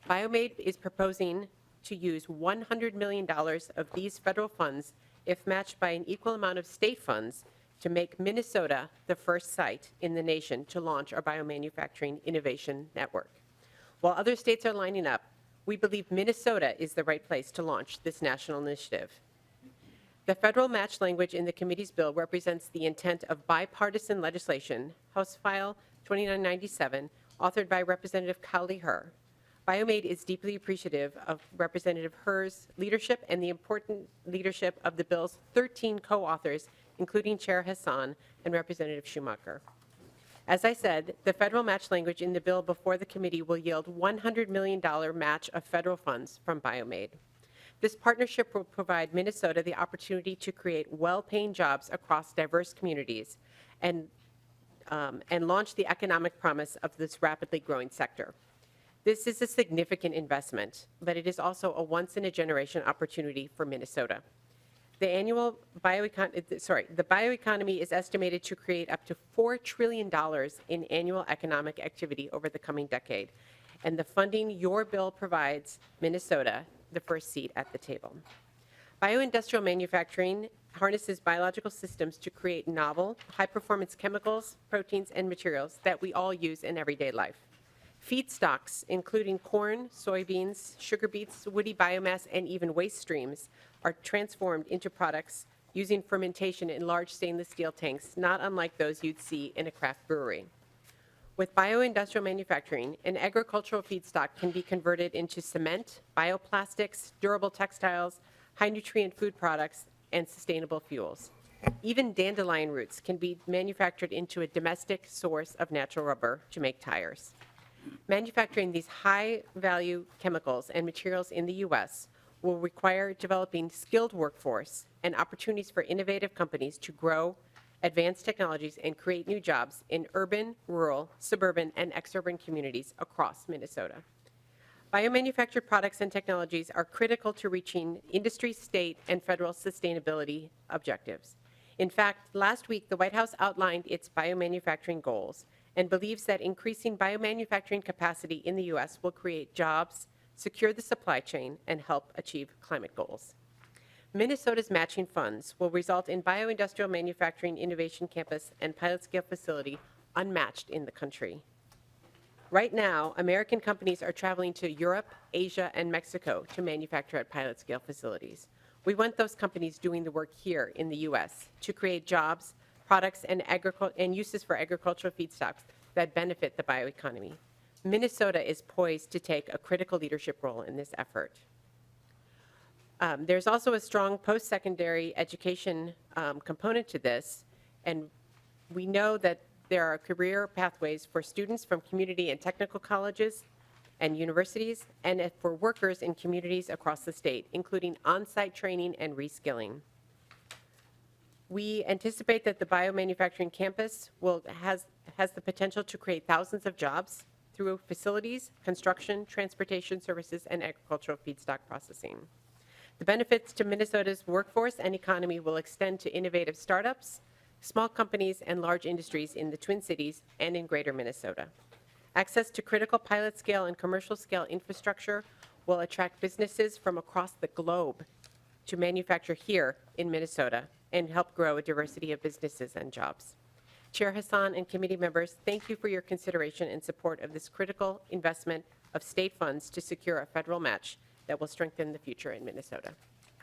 BioMaid is proposing to use $100 million of these federal funds, if matched by an equal amount of state funds, to make Minnesota the first site in the nation to launch our biomanufacturing innovation network. While other states are lining up, we believe Minnesota is the right place to launch this national initiative. The federal match language in the committee's bill represents the intent of bipartisan legislation, House File 2997, authored by Representative Cowley Herr. BioMaid is deeply appreciative of Representative Herr's leadership and the important leadership of the bill's 13 co-authors, including Chair Hassan and Representative Schumacher. As I said, the federal match language in the bill before the committee will yield $100 million match of federal funds from BioMaid. This partnership will provide Minnesota the opportunity to create well-paying jobs across diverse communities and launch the economic promise of this rapidly growing sector. This is a significant investment, but it is also a once-in-a-generation opportunity for Minnesota. The bioeconomy is estimated to create up to $4 trillion in annual economic activity over the coming decade, and the funding your bill provides Minnesota the first seat at the table. Bioindustrial manufacturing harnesses biological systems to create novel, high-performance chemicals, proteins, and materials that we all use in everyday life. Feedstocks, including corn, soybeans, sugar beets, woody biomass, and even waste streams, are transformed into products using fermentation in large stainless steel tanks, not unlike those you'd see in a craft brewery. With bioindustrial manufacturing, an agricultural feedstock can be converted into cement, bioplastics, durable textiles, high-nutrient food products, and sustainable fuels. Even dandelion roots can be manufactured into a domestic source of natural rubber to make tires. Manufacturing these high-value chemicals and materials in the U.S. will require developing skilled workforce and opportunities for innovative companies to grow advance technologies, and create new jobs in urban, rural, suburban, and exurban communities across Minnesota. Biomanufactured products and technologies are critical to reaching industry, state, and federal sustainability objectives. In fact, last week, the White House outlined its biomanufacturing goals and believes that increasing biomanufacturing capacity in the U.S. will create jobs, secure the supply chain, and help achieve climate goals. Minnesota's matching funds will result in bioindustrial manufacturing innovation campus and pilot scale facility unmatched in the country. Right now, American companies are traveling to Europe, Asia, and Mexico to manufacture at pilot scale facilities. We want those companies doing the work here in the U.S. to create jobs, products, and uses for agricultural feedstocks that benefit the bioeconomy. Minnesota is poised to take a critical leadership role in this effort. There's also a strong post-secondary education component to this, and we know that there are career pathways for students from community and technical colleges and universities, and for workers in communities across the state, including on-site training and reskilling. We anticipate that the biomanufacturing campus has the potential to create thousands of jobs through facilities, construction, transportation services, and agricultural feedstock processing. The benefits to Minnesota's workforce and economy will extend to innovative startups, small companies, and large industries in the Twin Cities and in greater Minnesota. Access to critical pilot scale and commercial scale infrastructure will attract businesses from across the globe to manufacture here in Minnesota and help grow a diversity of businesses and jobs. Chair Hassan and committee members, thank you for your consideration and support of this critical investment of state funds to secure a federal match that will strengthen the future in Minnesota.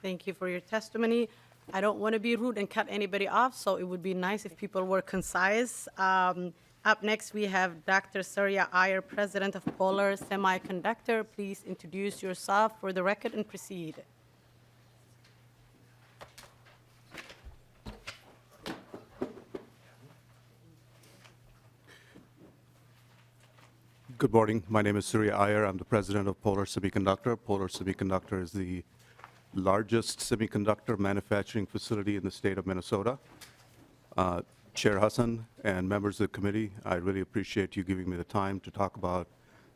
Thank you for your testimony. I don't want to be rude and cut anybody off, so it would be nice if people were concise. Up next, we have Dr. Surya Iyer, President of Polar Semiconductor. Please introduce yourself for the record and proceed. Good morning. My name is Surya Iyer. I'm the president of Polar Semiconductor. Polar Semiconductor is the largest semiconductor manufacturing facility in the state of Minnesota. Chair Hassan and members of the committee, I really appreciate you giving me the time to talk about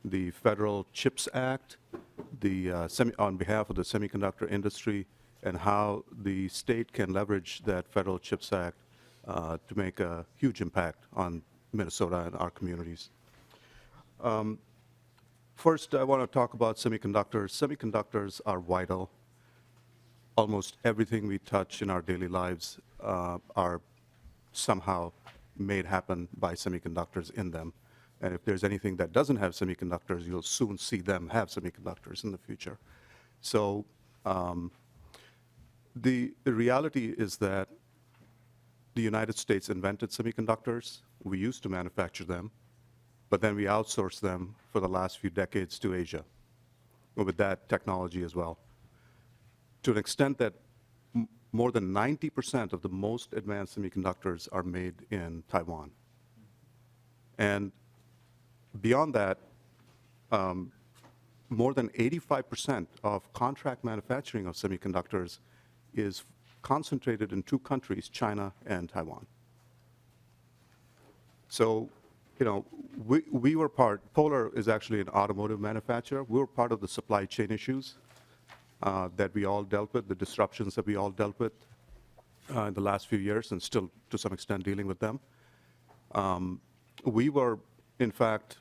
the Federal CHIPS Act, on behalf of the semiconductor industry, and how the state can leverage that Federal CHIPS Act to make a huge impact on Minnesota and our communities. First, I want to talk about semiconductors. Semiconductors are vital. Almost everything we touch in our daily lives are somehow made happen by semiconductors in them. And if there's anything that doesn't have semiconductors, you'll soon see them have semiconductors in the future. So the reality is that the United States invented semiconductors. We used to manufacture them, but then we outsourced them for the last few decades to Asia, with that technology as well. To an extent that more than 90% of the most advanced semiconductors are made in Taiwan. And beyond that, more than 85% of contract manufacturing of semiconductors is concentrated in two countries, China and Taiwan. So, you know, we were Polar is actually an automotive manufacturer. We were part of the supply chain issues that we all dealt with, the disruptions that we all dealt with in the last few years, and still to some extent dealing with them. We were, in fact,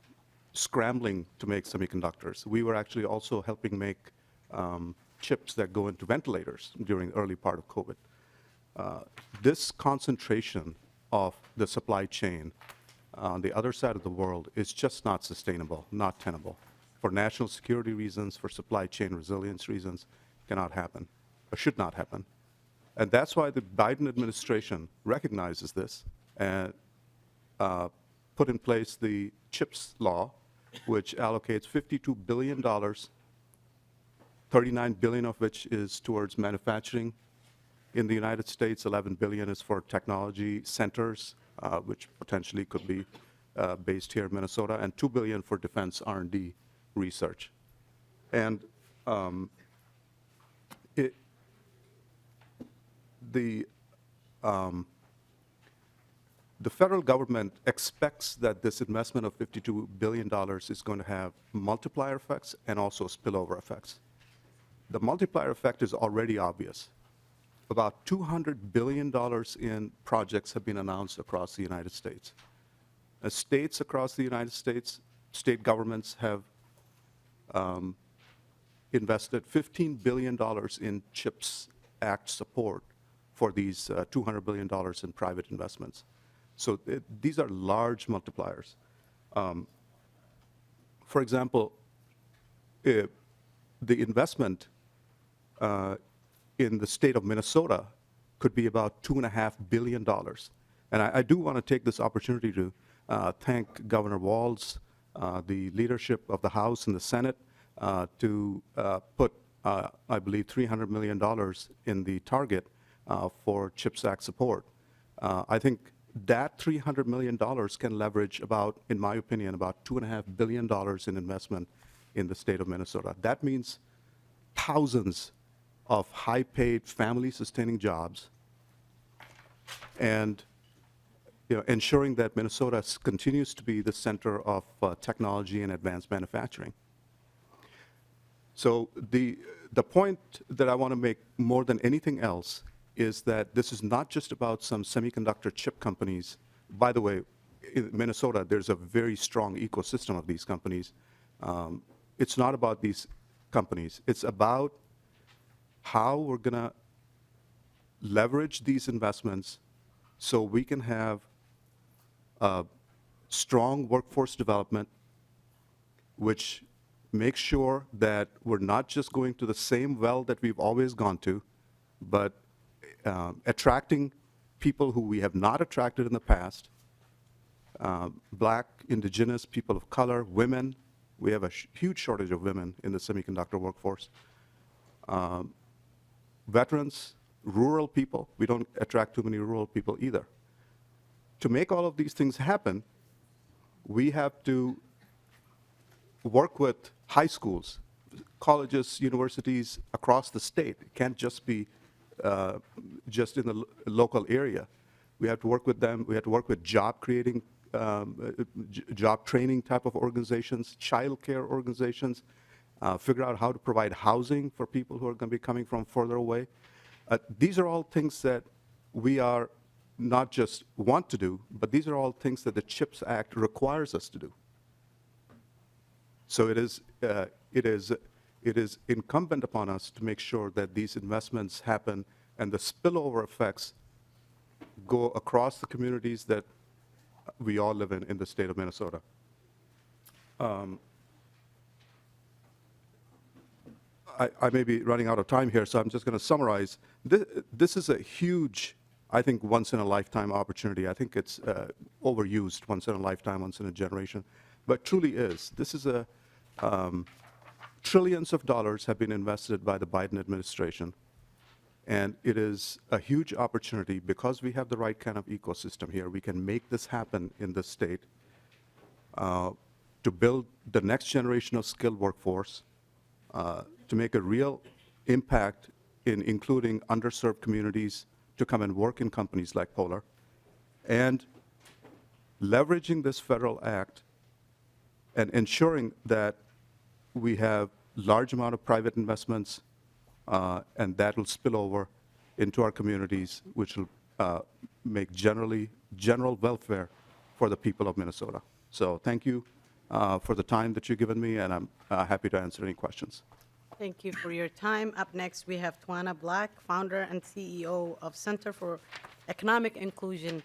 scrambling to make semiconductors. We were actually also helping make chips that go into ventilators during the early part of COVID. This concentration of the supply chain on the other side of the world is just not sustainable, not tenable. For national security reasons, for supply chain resilience reasons, cannot happen, or should not happen. And that's why the Biden administration recognizes this and put in place the CHIPS law, which allocates $52 billion, $39 billion of which is towards manufacturing in the United States, $11 billion is for technology centers, which potentially could be based here in Minnesota, and $2 billion for defense R&D research. And the federal government expects that this investment of $52 billion is going to have multiplier effects and also spillover effects. The multiplier effect is already obvious. About $200 billion in projects have been announced across the United States. States across the United States, state governments have invested $15 billion in CHIPS Act support for these $200 billion in private investments. So these are large multipliers. For example, the investment in the state of Minnesota could be about $2.5 billion. And I do want to take this opportunity to thank Governor Walz, the leadership of the House and the Senate, to put, I believe, $300 million in the target for CHIPS Act support. I think that $300 million can leverage about, in my opinion, about $2.5 billion in investment in the state of Minnesota. That means thousands of high-paid, family-sustaining jobs, and ensuring that Minnesota continues to be the center of technology and advanced manufacturing. So the point that I want to make more than anything else is that this is not just about some semiconductor chip companies. By the way, in Minnesota, there's a very strong ecosystem of these companies. It's not about these companies. It's about how we're going to leverage these investments so we can have strong workforce development, which makes sure that we're not just going to the same well that we've always gone to, but attracting people who we have not attracted in the past, black, indigenous, people of color, women. We have a huge shortage of women in the semiconductor workforce. Veterans, rural people. We don't attract too many rural people either. To make all of these things happen, we have to work with high schools, colleges, universities across the state. It can't just be just in the local area. We have to work with them. We have to work with job creating, job training type of organizations, child care organizations, figure out how to provide housing for people who are going to be coming from further away. These are all things that we are not just want to do, but these are all things that the CHIPS Act requires us to do. So it is incumbent upon us to make sure that these investments happen and the spillover effects go across the communities that we all live in the state of Minnesota. I may be running out of time here, so I'm just going to summarize. This is a huge, I think, once-in-a-lifetime opportunity. I think it's overused, once in a lifetime, once in a generation, but truly is. This is a trillions of dollars have been invested by the Biden administration, and it is a huge opportunity because we have the right kind of ecosystem here. We can make this happen in this state to build the next generation of skilled workforce, to make a real impact in including underserved communities to come and work in companies like Polar, and leveraging this federal act and ensuring that we have large amount of private investments, and that will spill over into our communities, which will make general welfare for the people of Minnesota. So thank you for the time that you've given me, and I'm happy to answer any questions. Thank you for your time. Up next, we have Tawana Black, founder and CEO of Center for Economic Inclusion.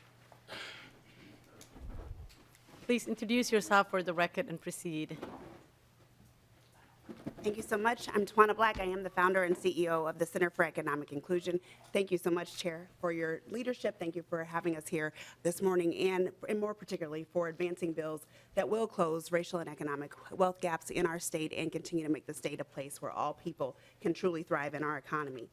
Please introduce yourself for the record and proceed. Thank you so much. I'm Tawana Black. I am the founder and CEO of the Center for Economic Inclusion. Thank you so much, Chair, for your leadership. Thank you for having us here this morning, and more particularly for advancing bills that will close racial and economic wealth gaps in our state and continue to make the state a place where all people can truly thrive in our economy.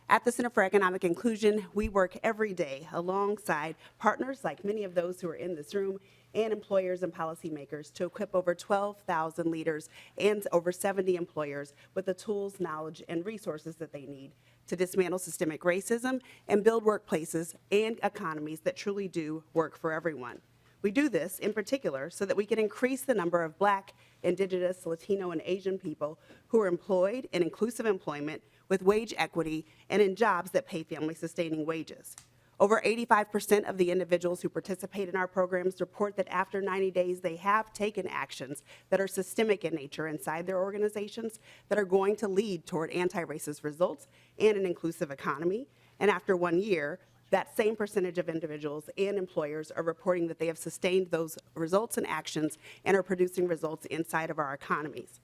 At the Center for Economic Inclusion, we work every day alongside partners like many of those who are in this room and employers and policymakers to equip over 12,000 leaders and over 70 employers with the tools, knowledge, and resources that they need to dismantle systemic racism and build workplaces and economies that truly do work for everyone. We do this in particular so that we can increase the number of Black, Indigenous, Latino, and Asian people who are employed in inclusive employment with wage equity and in jobs that pay family-sustaining wages. Over 85% of the individuals who participate in our programs report that after 90 days, they have taken actions that are systemic in nature inside their organizations that are going to lead toward anti-racist results and an inclusive economy. And after 1 year, that same percentage of individuals and employers are reporting that they have sustained those results and actions and are producing results inside of our economies.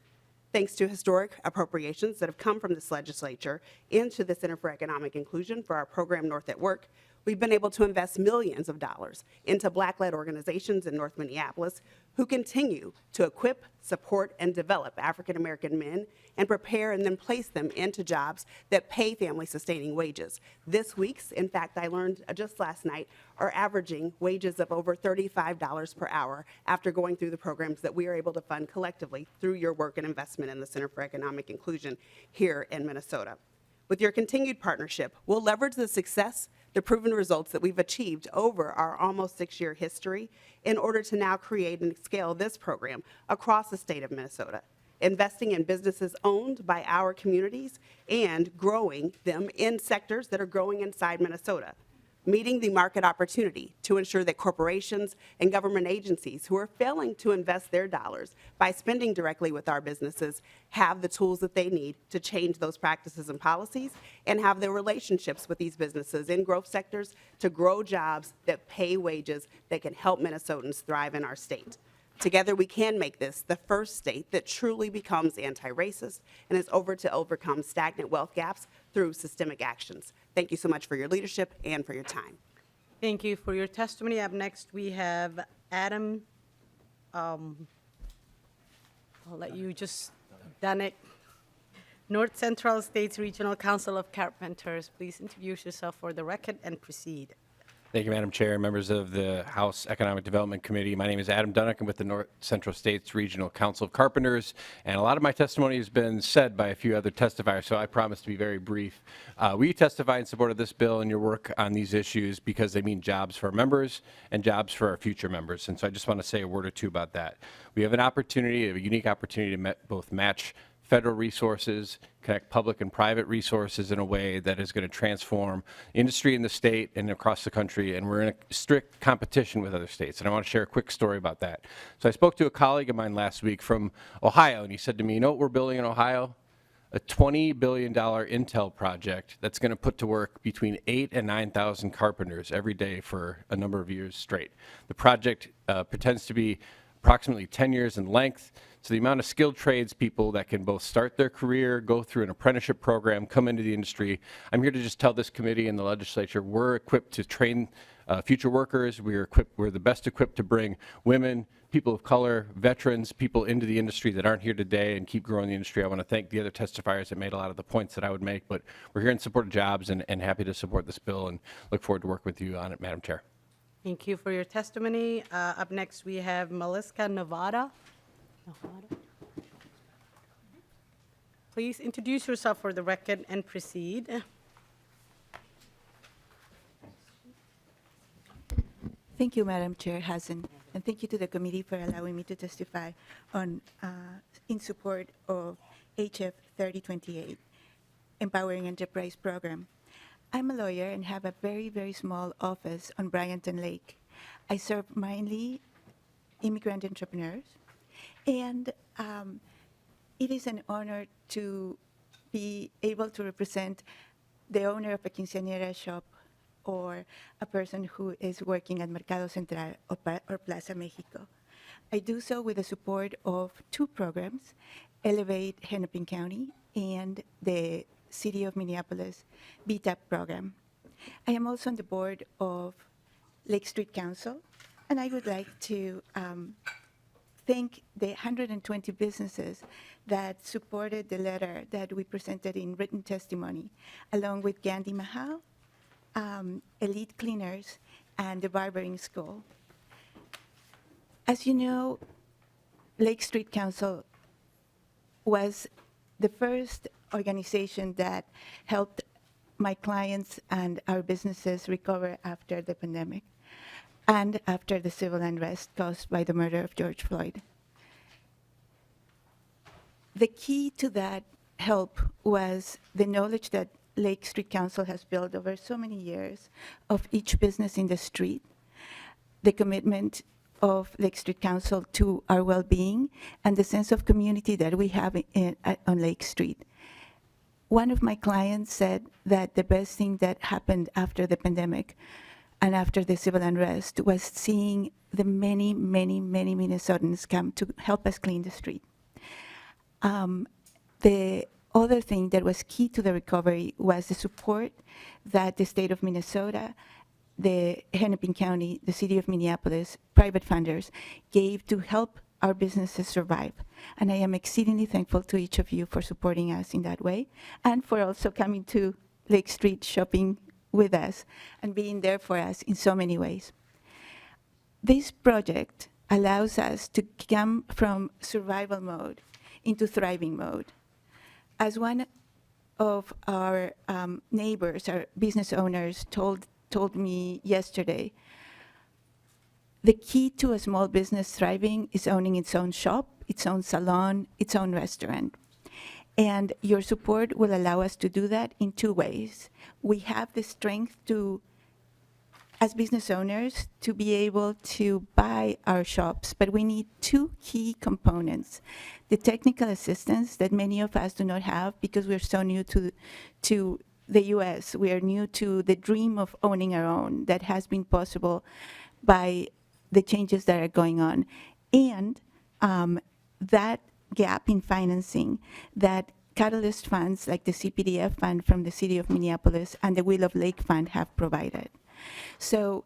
Thanks to historic appropriations that have come from this legislature into the Center for Economic Inclusion for our program North at Work, we've been able to invest millions of dollars into Black-led organizations in North Minneapolis who continue to equip, support, and develop African-American men and prepare and then place them into jobs that pay family-sustaining wages. This week's, in fact, I learned just last night, are averaging wages of over $35 per hour after going through the programs that we are able to fund collectively through your work and investment in the Center for Economic Inclusion here in Minnesota. With your continued partnership, we'll leverage the success, the proven results that we've achieved over our almost 6-year history in order to now create and scale this program across the state of Minnesota, investing in businesses owned by our communities and growing them in sectors that are growing inside Minnesota, meeting the market opportunity to ensure that corporations and government agencies who are failing to invest their dollars by spending directly with our businesses have the tools that they need to change those practices and policies and have the relationships with these businesses in growth sectors to grow jobs that pay wages that can help Minnesotans thrive in our state. Together, we can make this the first state that truly becomes anti-racist and is over to overcome stagnant wealth gaps through systemic actions. Thank you so much for your leadership and for your time. Thank you for your testimony. Up next, we have Adam, I'll let you just, Danek, North Central States Regional Council of Carpenters. Please introduce yourself for the record and proceed. Thank you, Madam Chair, members of the House Economic Development Committee. My name is Adam Dunnick. I'm with the North Central States Regional Council of Carpenters, and a lot of my testimony has been said by a few other testifiers, so I promise to be very brief. We testify in support of this bill and your work on these issues because they mean jobs for our members and jobs for our future members, and so I just want to say a word or two about that. We have an opportunity, a unique opportunity to both match federal resources, connect public and private resources in a way that is going to transform industry in the state and across the country, and we're in a strict competition with other states. And I want to share a quick story about that. So I spoke to a colleague of mine last week from Ohio, and he said to me, you know what we're building in Ohio? A $20 billion Intel project that's going to put to work between 8,000 and 9,000 carpenters every day for a number of years straight. The project pretends to be approximately 10 years in length. So the amount of skilled tradespeople that can both start their career, go through an apprenticeship program, come into the industry. I'm here to just tell this committee and the legislature we're equipped to train future workers. We're the best equipped to bring women, people of color, veterans, people into the industry that aren't here today and keep growing the industry. I want to thank the other testifiers that made a lot of the points that I would make, but we're here in support of jobs and happy to support this bill and look forward to working with you on it, Madam Chair. Thank you for your testimony. Up next, we have Melissa Nevada. Please introduce yourself for the record and proceed. Thank you, Madam Chair Hassan, and thank you to the committee for allowing me to testify on in support of HF 3028, Empowering Enterprise Program. I'm a lawyer and have a very, very small office on Bryanton Lake. I serve mainly immigrant entrepreneurs, and it is an honor to be able to represent the owner of a quinceañera shop or a person who is working at Mercado Central or Plaza Mexico. I do so with the support of two programs, Elevate Hennepin County and the City of Minneapolis BTAP program. I am also on the board of Lake Street Council, and I would like to thank the 120 businesses that supported the letter that we presented in written testimony, along with Gandhi Mahal, Elite Cleaners, and the Barbering School. As you know, Lake Street Council was the first organization that helped my clients and our businesses recover after the pandemic and after the civil unrest caused by the murder of George Floyd. The key to that help was the knowledge that Lake Street Council has built over so many years of each business in the street, the commitment of Lake Street Council to our well-being, and the sense of community that we have on Lake Street. One of my clients said that the best thing that happened after the pandemic and after the civil unrest was seeing the many, many, many Minnesotans come to help us clean the street. The other thing that was key to the recovery was the support that the state of Minnesota, the Hennepin County, the city of Minneapolis, private funders gave to help our businesses survive. And I am exceedingly thankful to each of you for supporting us in that way and for also coming to Lake Street shopping with us and being there for us in so many ways. This project allows us to come from survival mode into thriving mode. As one of our neighbors, our business owners told me yesterday, the key to a small business thriving is owning its own shop, its own salon, its own restaurant. And your support will allow us to do that in two ways. We have the strength to, as business owners, to be able to buy our shops, but we need two key components. The technical assistance that many of us do not have because we're so new to the US. We are new to the dream of owning our own that has been possible by the changes that are going on. And that gap in financing that catalyst funds like the CPDF fund from the city of Minneapolis and the Wheel of Lake Fund have provided. So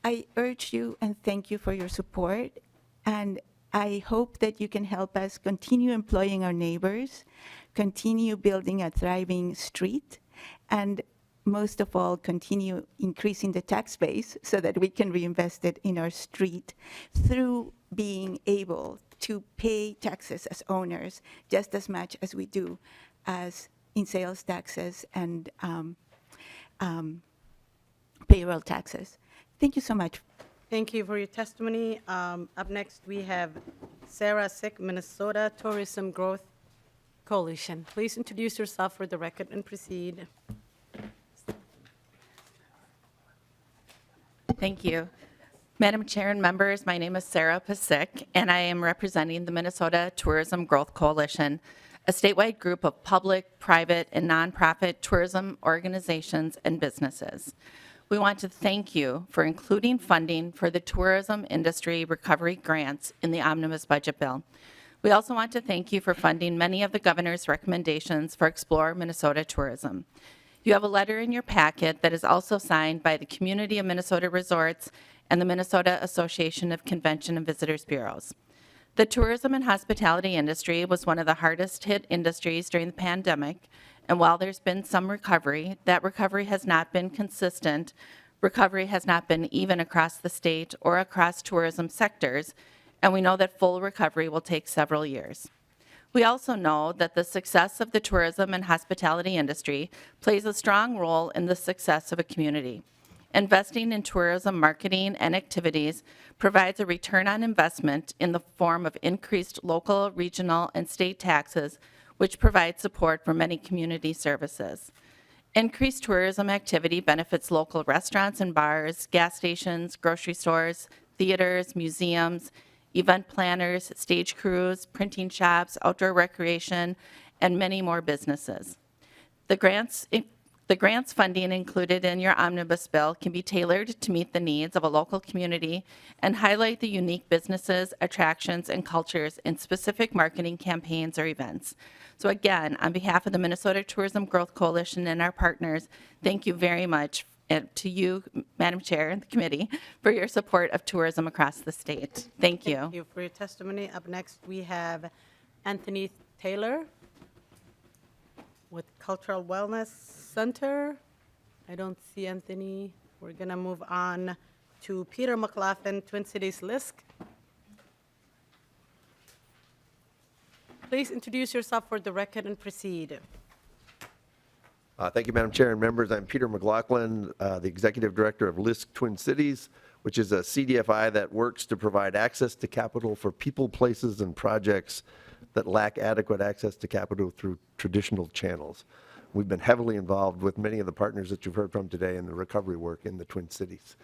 I urge you and thank you for your support, and I hope that you can help us continue employing our neighbors, continue building a thriving street, and most of all, continue increasing the tax base so that we can reinvest it in our street through being able to pay taxes as owners just as much as we do as in sales taxes and payroll taxes. Thank you so much. Thank you for your testimony. Up next, we have Sarah Sick, Minnesota Tourism Growth Coalition. Please introduce yourself for the record and proceed. Thank you. Madam Chair and members, my name is Sarah Pasick, and I am representing the Minnesota Tourism Growth Coalition, a statewide group of public, private, and nonprofit tourism organizations and businesses. We want to thank you for including funding for the tourism industry recovery grants in the omnibus budget bill. We also want to thank you for funding many of the governor's recommendations for Explore Minnesota Tourism. You have a letter in your packet that is also signed by the Community of Minnesota Resorts and the Minnesota Association of Convention and Visitors Bureaus. The tourism and hospitality industry was one of the hardest hit industries during the pandemic, and while there's been some recovery, that recovery has not been consistent. Recovery has not been even across the state or across tourism sectors, and we know that full recovery will take several years. We also know that the success of the tourism and hospitality industry plays a strong role in the success of a community. Investing in tourism marketing and activities provides a return on investment in the form of increased local, regional, and state taxes, which provide support for many community services. Increased tourism activity benefits local restaurants and bars, gas stations, grocery stores, theaters, museums, event planners, stage crews, printing shops, outdoor recreation, and many more businesses. The grants funding included in your omnibus bill can be tailored to meet the needs of a local community and highlight the unique businesses, attractions, and cultures in specific marketing campaigns or events. So again, on behalf of the Minnesota Tourism Growth Coalition and our partners, thank you very much to you, Madam Chair, and the committee, for your support of tourism across the state. Thank you. Thank you for your testimony. Up next, we have Anthony Taylor with Cultural Wellness Center. I don't see Anthony. We're going to move on to Peter McLaughlin, Twin Cities LISC. Please introduce yourself for the record and proceed. Thank you, Madam Chair and members. I'm Peter McLaughlin, the Executive Director of LISC Twin Cities, which is a CDFI that works to provide access to capital for people, places, and projects that lack adequate access to capital through traditional channels. We've been heavily involved with many of the partners that you've heard from today in the recovery work in the Twin Cities.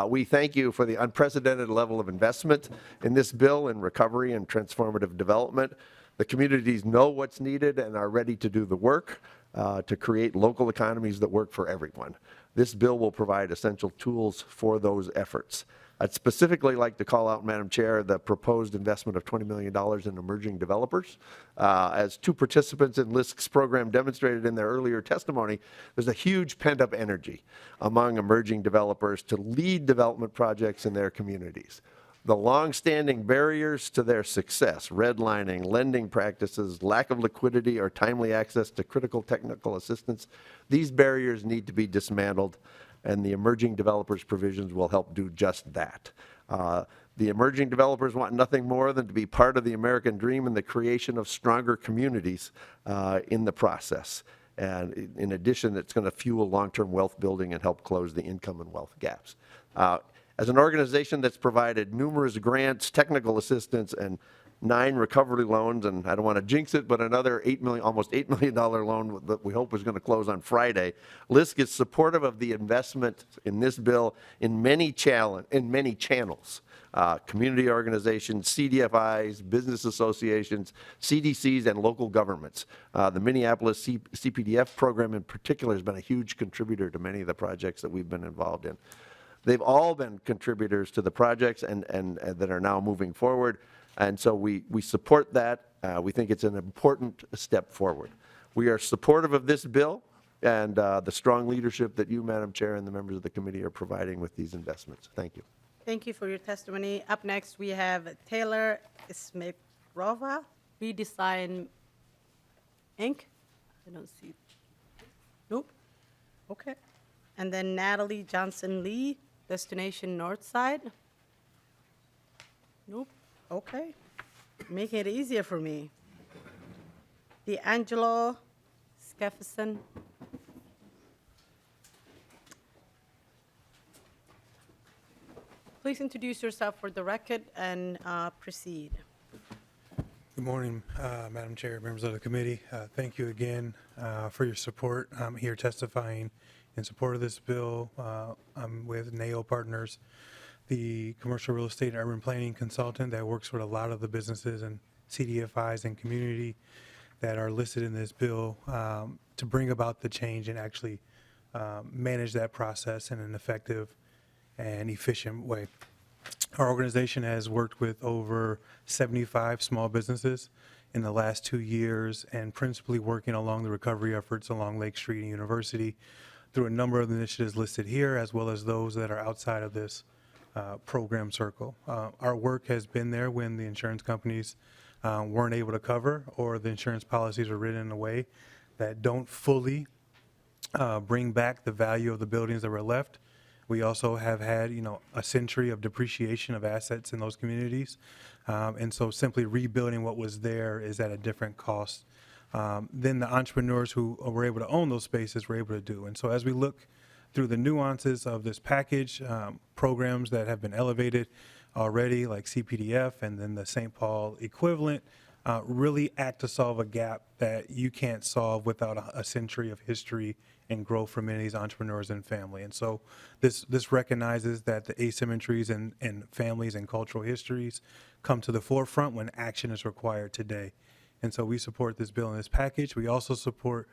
We thank you for the unprecedented level of investment in this bill in recovery and transformative development. The communities know what's needed and are ready to do the work to create local economies that work for everyone. This bill will provide essential tools for those efforts. I'd specifically like to call out, Madam Chair, the proposed investment of $20 million in emerging developers. As two participants in LISC's program demonstrated in their earlier testimony, there's a huge pent-up energy among emerging developers to lead development projects in their communities. The long-standing barriers to their success, redlining, lending practices, lack of liquidity, or timely access to critical technical assistance, these barriers need to be dismantled, and the emerging developers provisions will help do just that. The emerging developers want nothing more than to be part of the American dream and the creation of stronger communities in the process. And in addition, it's going to fuel long-term wealth building and help close the income and wealth gaps. As an organization that's provided numerous grants, technical assistance, and 9 recovery loans, and I don't want to jinx it, but another almost $8 million loan that we hope is going to close on Friday, LISC is supportive of the investment in this bill in many channels. Community organizations, CDFIs, business associations, CDCs, and local governments. The Minneapolis CPDF program in particular has been a huge contributor to many of the projects that we've been involved in. They've all been contributors to the projects and that are now moving forward, and so we support that. We think it's an important step forward. We are supportive of this bill and the strong leadership that you, Madam Chair, and the members of the committee are providing with these investments. Thank you. Thank you for your testimony. Up next, we have Taylor Smirova, Redesign Inc. I don't see. Nope. Okay. And then Natalie Johnson-Lee, Destination Northside. Nope. Okay. Make it easier for me. D'Angelo Skeffison. Please introduce yourself for the record and proceed. Good morning, Madam Chair, members of the committee. Thank you again for your support. I'm here testifying in support of this bill. I'm with NAO Partners, the commercial real estate and urban planning consultant that works with a lot of the businesses and CDFIs and community that are listed in this bill to bring about the change and actually manage that process in an effective and efficient way. Our organization has worked with over 75 small businesses in the last 2 years and principally working along the recovery efforts along Lake Street and University through a number of initiatives listed here, as well as those that are outside of this program circle. Our work has been there when the insurance companies weren't able to cover, or the insurance policies are written in a way that don't fully bring back the value of the buildings that were left. We also have had, a century of depreciation of assets in those communities. And so simply rebuilding what was there is at a different cost than the entrepreneurs who were able to own those spaces were able to do. And so as we look through the nuances of this package, programs that have been elevated already, like CPDF and then the St. Paul equivalent, really act to solve a gap that you can't solve without a century of history and growth for many of these entrepreneurs and family. And so this recognizes that the asymmetries in families and cultural histories come to the forefront when action is required today. And so we support this bill and this package. We also support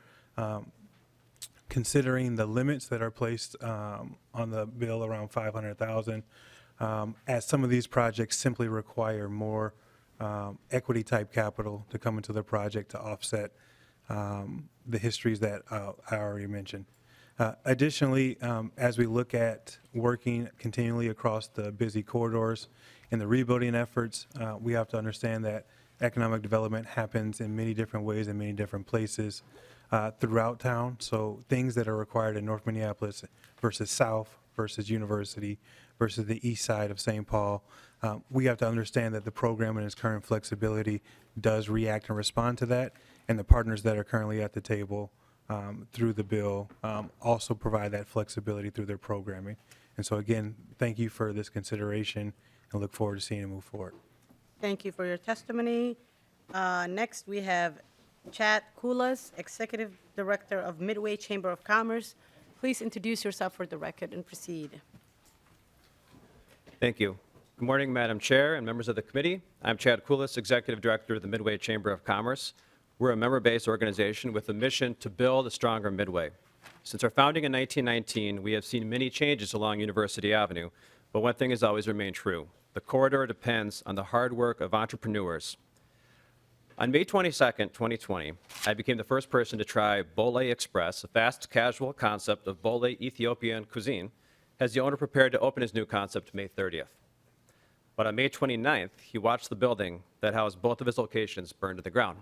considering the limits that are placed on the bill around $500,000, as some of these projects simply require more equity type capital to come into the project to offset the histories that I already mentioned. Additionally, as we look at working continually across the busy corridors in the rebuilding efforts, we have to understand that economic development happens in many different ways in many different places throughout town. So things that are required in North Minneapolis versus South versus University versus the east side of St. Paul, we have to understand that the program in its current flexibility does react and respond to that, and the partners that are currently at the table through the bill also provide that flexibility through their programming. And so again, thank you for this consideration and look forward to seeing it move forward. Thank you for your testimony. Next, we have Chad Kulas, Executive Director of Midway Chamber of Commerce. Please introduce yourself for the record and proceed. Thank you. Good morning, Madam Chair and members of the committee. I'm Chad Kulas, Executive Director of the Midway Chamber of Commerce. We're a member-based organization with a mission to build a stronger Midway. Since our founding in 1919, we have seen many changes along University Avenue, but one thing has always remained true. The corridor depends on the hard work of entrepreneurs. On May 22nd, 2020, I became the first person to try Bole Express, a fast casual concept of Bole Ethiopian cuisine, as the owner prepared to open his new concept May 30th. But on May 29th, he watched the building that housed both of his locations burn to the ground.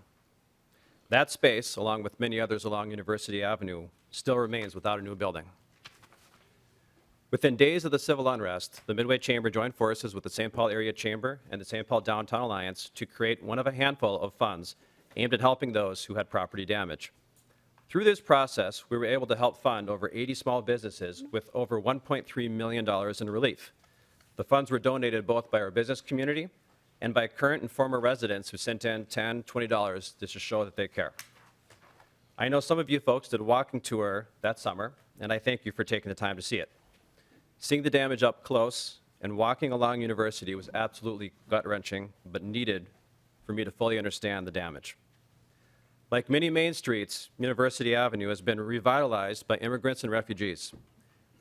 That space, along with many others along University Avenue, still remains without a new building. Within days of the civil unrest, the Midway Chamber joined forces with the St. Paul Area Chamber and the St. Paul Downtown Alliance to create one of a handful of funds aimed at helping those who had property damage. Through this process, we were able to help fund over 80 small businesses with over $1.3 million in relief. The funds were donated both by our business community and by current and former residents who sent in $10, $20 just to show that they care. I know some of you folks did a walking tour that summer, and I thank you for taking the time to see it. Seeing the damage up close and walking along University was absolutely gut-wrenching, but needed for me to fully understand the damage. Like many main streets, University Avenue has been revitalized by immigrants and refugees.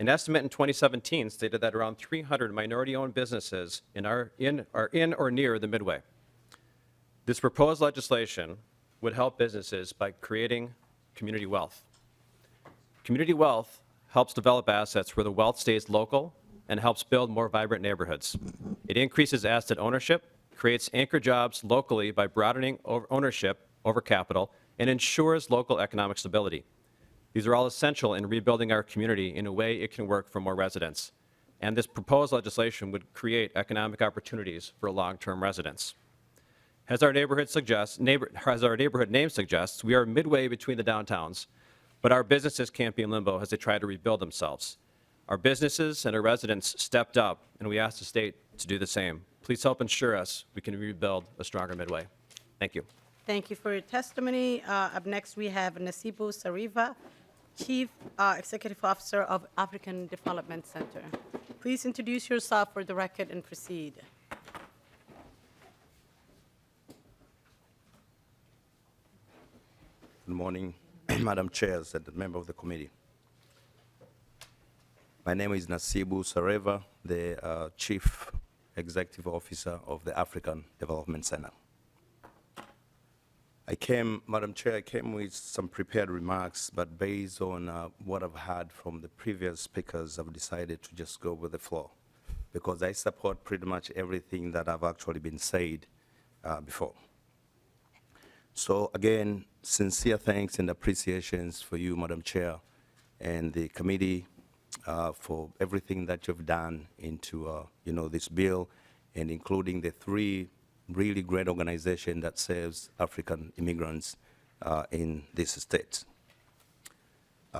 An estimate in 2017 stated that around 300 minority-owned businesses are in or near the Midway. This proposed legislation would help businesses by creating community wealth. Community wealth helps develop assets where the wealth stays local and helps build more vibrant neighborhoods. It increases asset ownership, creates anchor jobs locally by broadening ownership over capital, and ensures local economic stability. These are all essential in rebuilding our community in a way it can work for more residents. And this proposed legislation would create economic opportunities for long-term residents. As our neighborhood name suggests, we are midway between the downtowns, but our businesses can't be in limbo as they try to rebuild themselves. Our businesses and our residents stepped up, and we asked the state to do the same. Please help ensure us we can rebuild a stronger Midway. Thank you. Thank you for your testimony. Up next, we have Nasibu Sariva, Chief Executive Officer of African Development Center. Please introduce yourself for the record and proceed. Good morning, Madam Chair and member of the committee. My name is Nasibu Sareva, the Chief Executive Officer of the African Development Center. Madam Chair, I came with some prepared remarks, but based on what I've heard from the previous speakers, I've decided to just go with the flow because I support pretty much everything that I've actually been said before. So again, sincere thanks and appreciations for you, Madam Chair, and the committee for everything that you've done into this bill, and including the three really great organizations that serves African immigrants in this state.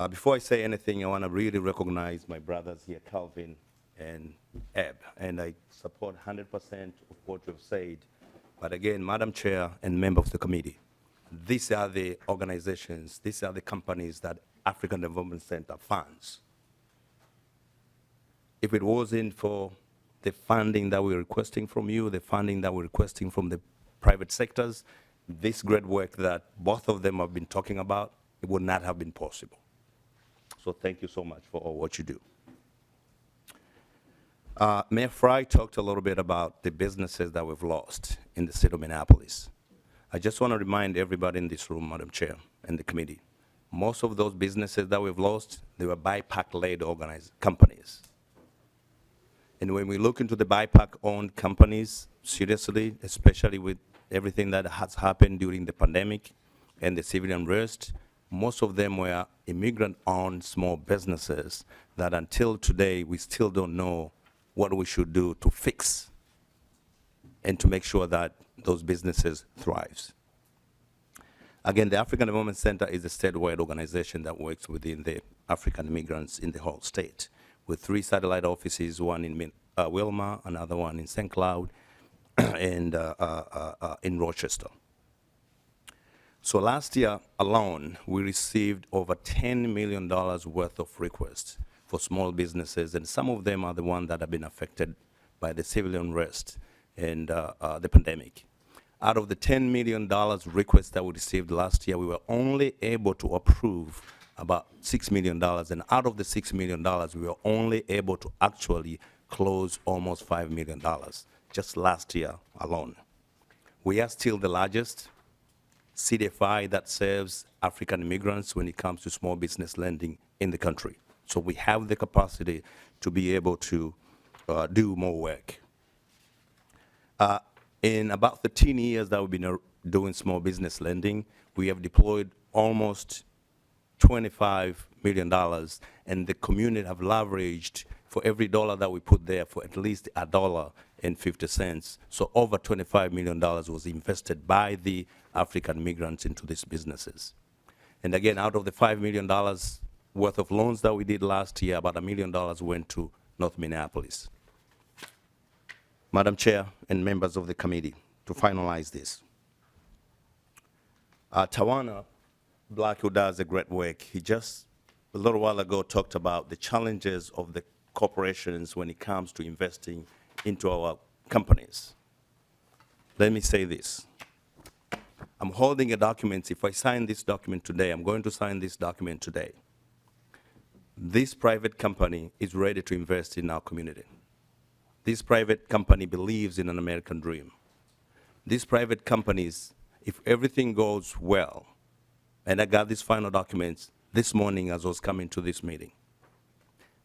Before I say anything, I want to really recognize my brothers here, Calvin and Eb, and I support 100% of what you've said. But again, Madam Chair and member of the committee, these are the organizations, these are the companies that African Development Center funds. If it wasn't for the funding that we're requesting from you, the funding that we're requesting from the private sectors, this great work that both of them have been talking about, it would not have been possible. So thank you so much for all what you do. Mayor Fry talked a little bit about the businesses that we've lost in the city of Minneapolis. I just want to remind everybody in this room, Madam Chair, and the committee, most of those businesses that we've lost, they were BIPAC-led companies. And when we look into the BIPAC-owned companies, seriously, especially with everything that has happened during the pandemic and the civil unrest, most of them were immigrant-owned small businesses that until today, we still don't know what we should do to fix and to make sure that those businesses thrive. Again, the African Development Center is a statewide organization that works within the African immigrants in the whole state, with 3 satellite offices, one in Wilma, another one in St. Cloud, and in Rochester. So last year alone, we received over $10 million worth of requests for small businesses, and some of them are the ones that have been affected by the civil unrest and the pandemic. Out of the $10 million requests that we received last year, we were only able to approve about $6 million, and out of the $6 million, we were only able to actually close almost $5 million, just last year alone. We are still the largest CDFI that serves African immigrants when it comes to small business lending in the country. So we have the capacity to be able to do more work. In about 13 years that we've been doing small business lending, we have deployed almost $25 million, and the community have leveraged for every dollar that we put there for at least $1.50. So over $25 million was invested by the African migrants into these businesses. And again, out of the $5 million worth of loans that we did last year, about $1 million went to North Minneapolis. Madam Chair and members of the committee, to finalize this, Tawana Black, who does a great work, he just a little while ago talked about the challenges of the corporations when it comes to investing into our companies. Let me say this. I'm holding a document. If I sign this document today, I'm going to sign this document today. This private company is ready to invest in our community. This private company believes in an American dream. These private companies, if everything goes well, and I got these final documents this morning as I was coming to this meeting,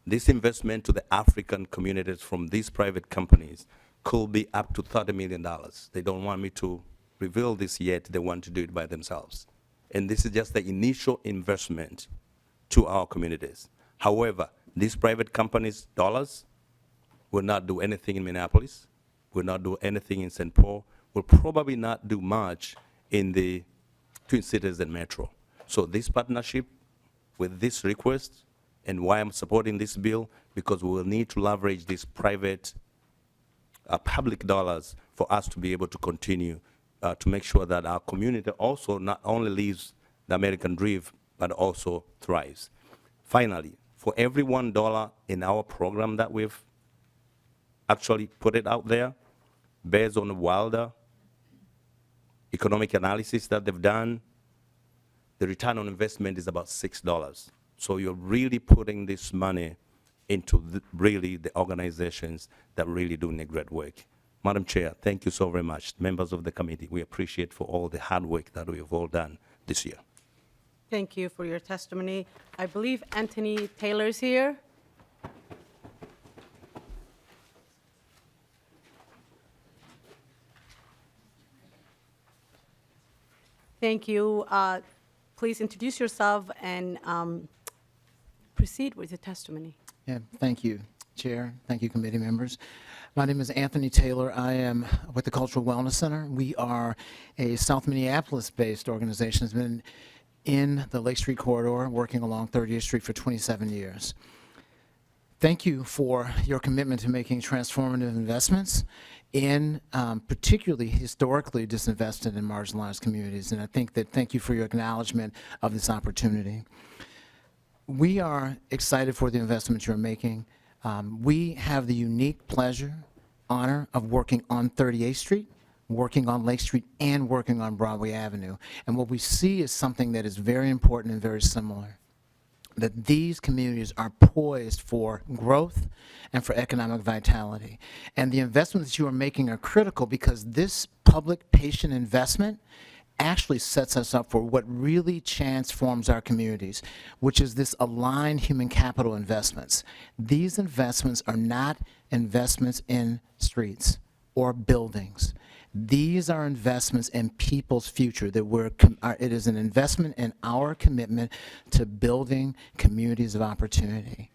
this investment to the African communities from these private companies could be up to $30 million. They don't want me to reveal this yet. They want to do it by themselves. And this is just the initial investment to our communities. However, these private companies' dollars will not do anything in Minneapolis, will not do anything in St. Paul, will probably not do much in the Twin Cities and Metro. So this partnership with this request, and why I'm supporting this bill, because we will need to leverage these private public dollars for us to be able to continue to make sure that our community also not only lives the American dream, but also thrives. Finally, for every $1 in our program that we've actually put it out there, based on the wilder economic analysis that they've done, the return on investment is about $6. So you're really putting this money into really the organizations that really doing a great work. Madam Chair, thank you so very much. Members of the committee, we appreciate for all the hard work that we have all done this year. Thank you for your testimony. I believe Anthony Taylor's here. Thank you. Please introduce yourself and proceed with the testimony. Yeah, thank you, Chair. Thank you, committee members. My name is Anthony Taylor. I am with the Cultural Wellness Center. We are a South Minneapolis-based organization that's been in the Lake Street corridor, working along 30th Street for 27 years. Thank you for your commitment to making transformative investments in particularly historically disinvested and marginalized communities. And I think that thank you for your acknowledgement of this opportunity. We are excited for the investments you're making. We have the unique pleasure, honor of working on 38th Street, working on Lake Street, and working on Broadway Avenue. And what we see is something that is very important and very similar, that these communities are poised for growth and for economic vitality. And the investments that you are making are critical because this public-patient investment actually sets us up for what really transforms our communities, which is this aligned human capital investments. These investments are not investments in streets or buildings. These are investments in people's future. That it is an investment in our commitment to building communities of opportunity.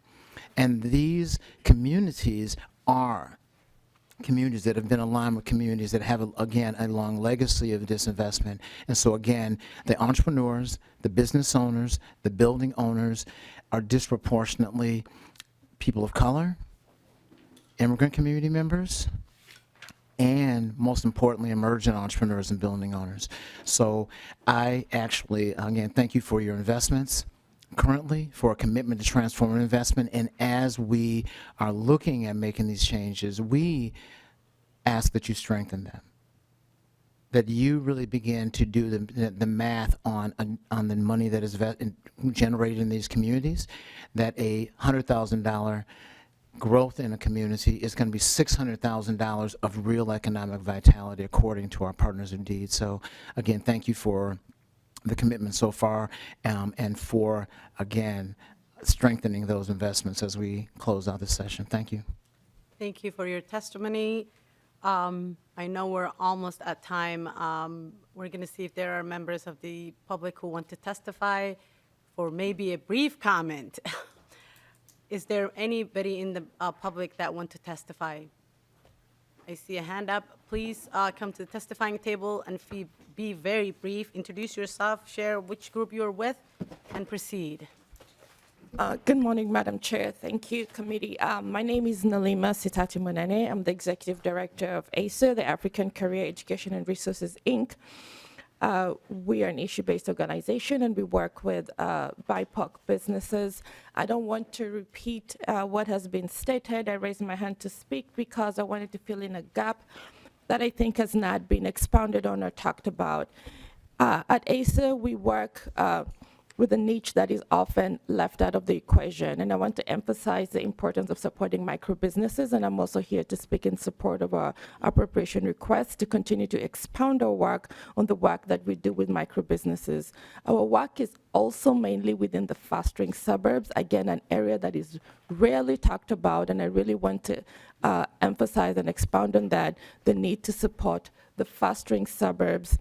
And these communities are communities that have been aligned with communities that have, again, a long legacy of disinvestment. And so again, the entrepreneurs, the business owners, the building owners are disproportionately people of color, immigrant community members, and most importantly, emergent entrepreneurs and building owners. So I actually, again, thank you for your investments currently, for a commitment to transformative investment. And as we are looking at making these changes, we ask that you strengthen them, that you really begin to do the math on the money that is generated in these communities, that a $100,000 growth in a community is going to be $600,000 of real economic vitality according to our partners in deed. So again, thank you for the commitment so far and for, again, strengthening those investments as we close out this session. Thank you. Thank you for your testimony. I know we're almost at time. We're going to see if there are members of the public who want to testify for maybe a brief comment. Is there anybody in the public that want to testify? I see a hand up. Please come to the testifying table and be very brief. Introduce yourself, share which group you're with, and proceed. Good morning, Madam Chair. Thank you, committee. My name is Nalima Sitati Munene. I'm the Executive Director of ACER, the African Career Education and Resources, Inc. We are an issue-based organization, and we work with BIPOC businesses. I don't want to repeat what has been stated. I raised my hand to speak because I wanted to fill in a gap that I think has not been expounded on or talked about. At ACER, we work with a niche that is often left out of the equation. And I want to emphasize the importance of supporting micro businesses. And I'm also here to speak in support of our appropriation request to continue to expound our work on the work that we do with micro businesses. Our work is also mainly within the fostering suburbs, again, an area that is rarely talked about. And I really want to emphasize and expound on that, the need to support the fostering suburbs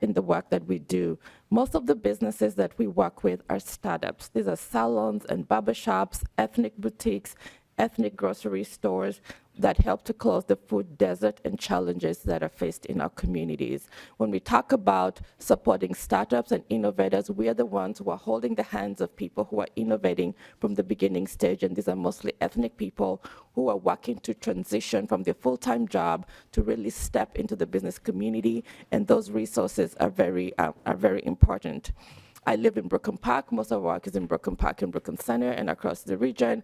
in the work that we do. Most of the businesses that we work with are startups. These are salons and barbershops, ethnic boutiques, ethnic grocery stores that help to close the food desert and challenges that are faced in our communities. When we talk about supporting startups and innovators, we are the ones who are holding the hands of people who are innovating from the beginning stage, and these are mostly ethnic people who are working to transition from their full-time job to really step into the business community, and those resources are very important. I live in Brooklyn Park. Most of our work is in Brooklyn Park and Brooklyn Center and across the region.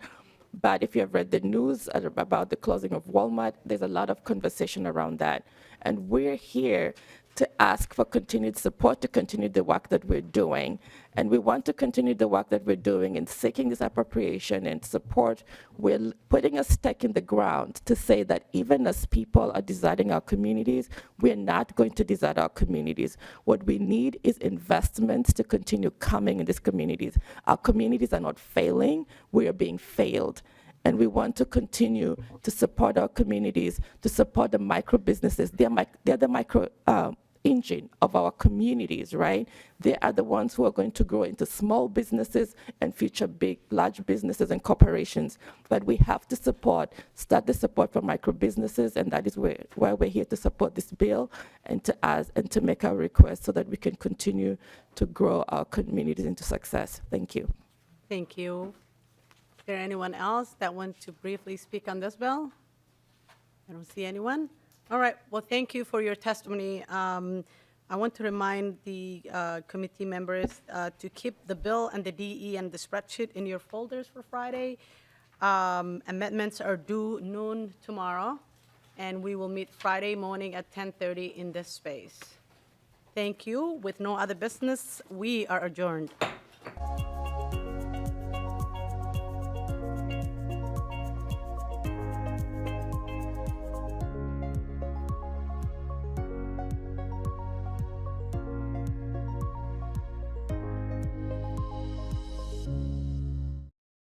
But if you have read the news about the closing of Walmart, there's a lot of conversation around that. And we're here to ask for continued support to continue the work that we're doing. And we want to continue the work that we're doing in seeking this appropriation and support. We're putting a stake in the ground to say that even as people are deserting our communities, we're not going to desert our communities. What we need is investments to continue coming in these communities. Our communities are not failing, we are being failed. And we want to continue to support our communities, to support the micro businesses. They're the micro engine of our communities, right? They are the ones who are going to grow into small businesses and future big, large businesses and corporations. But we have to start the support for micro businesses, and that is why we're here to support this bill and to make our request so that we can continue to grow our communities into success. Thank you. Thank you. Is there anyone else that wants to briefly speak on this bill? I don't see anyone. All right. Well, thank you for your testimony. I want to remind the committee members to keep the bill and the DE and the spreadsheet in your folders for Friday. Amendments are due noon tomorrow, and we will meet Friday morning at 10:30 in this space. Thank you. With no other business, we are adjourned.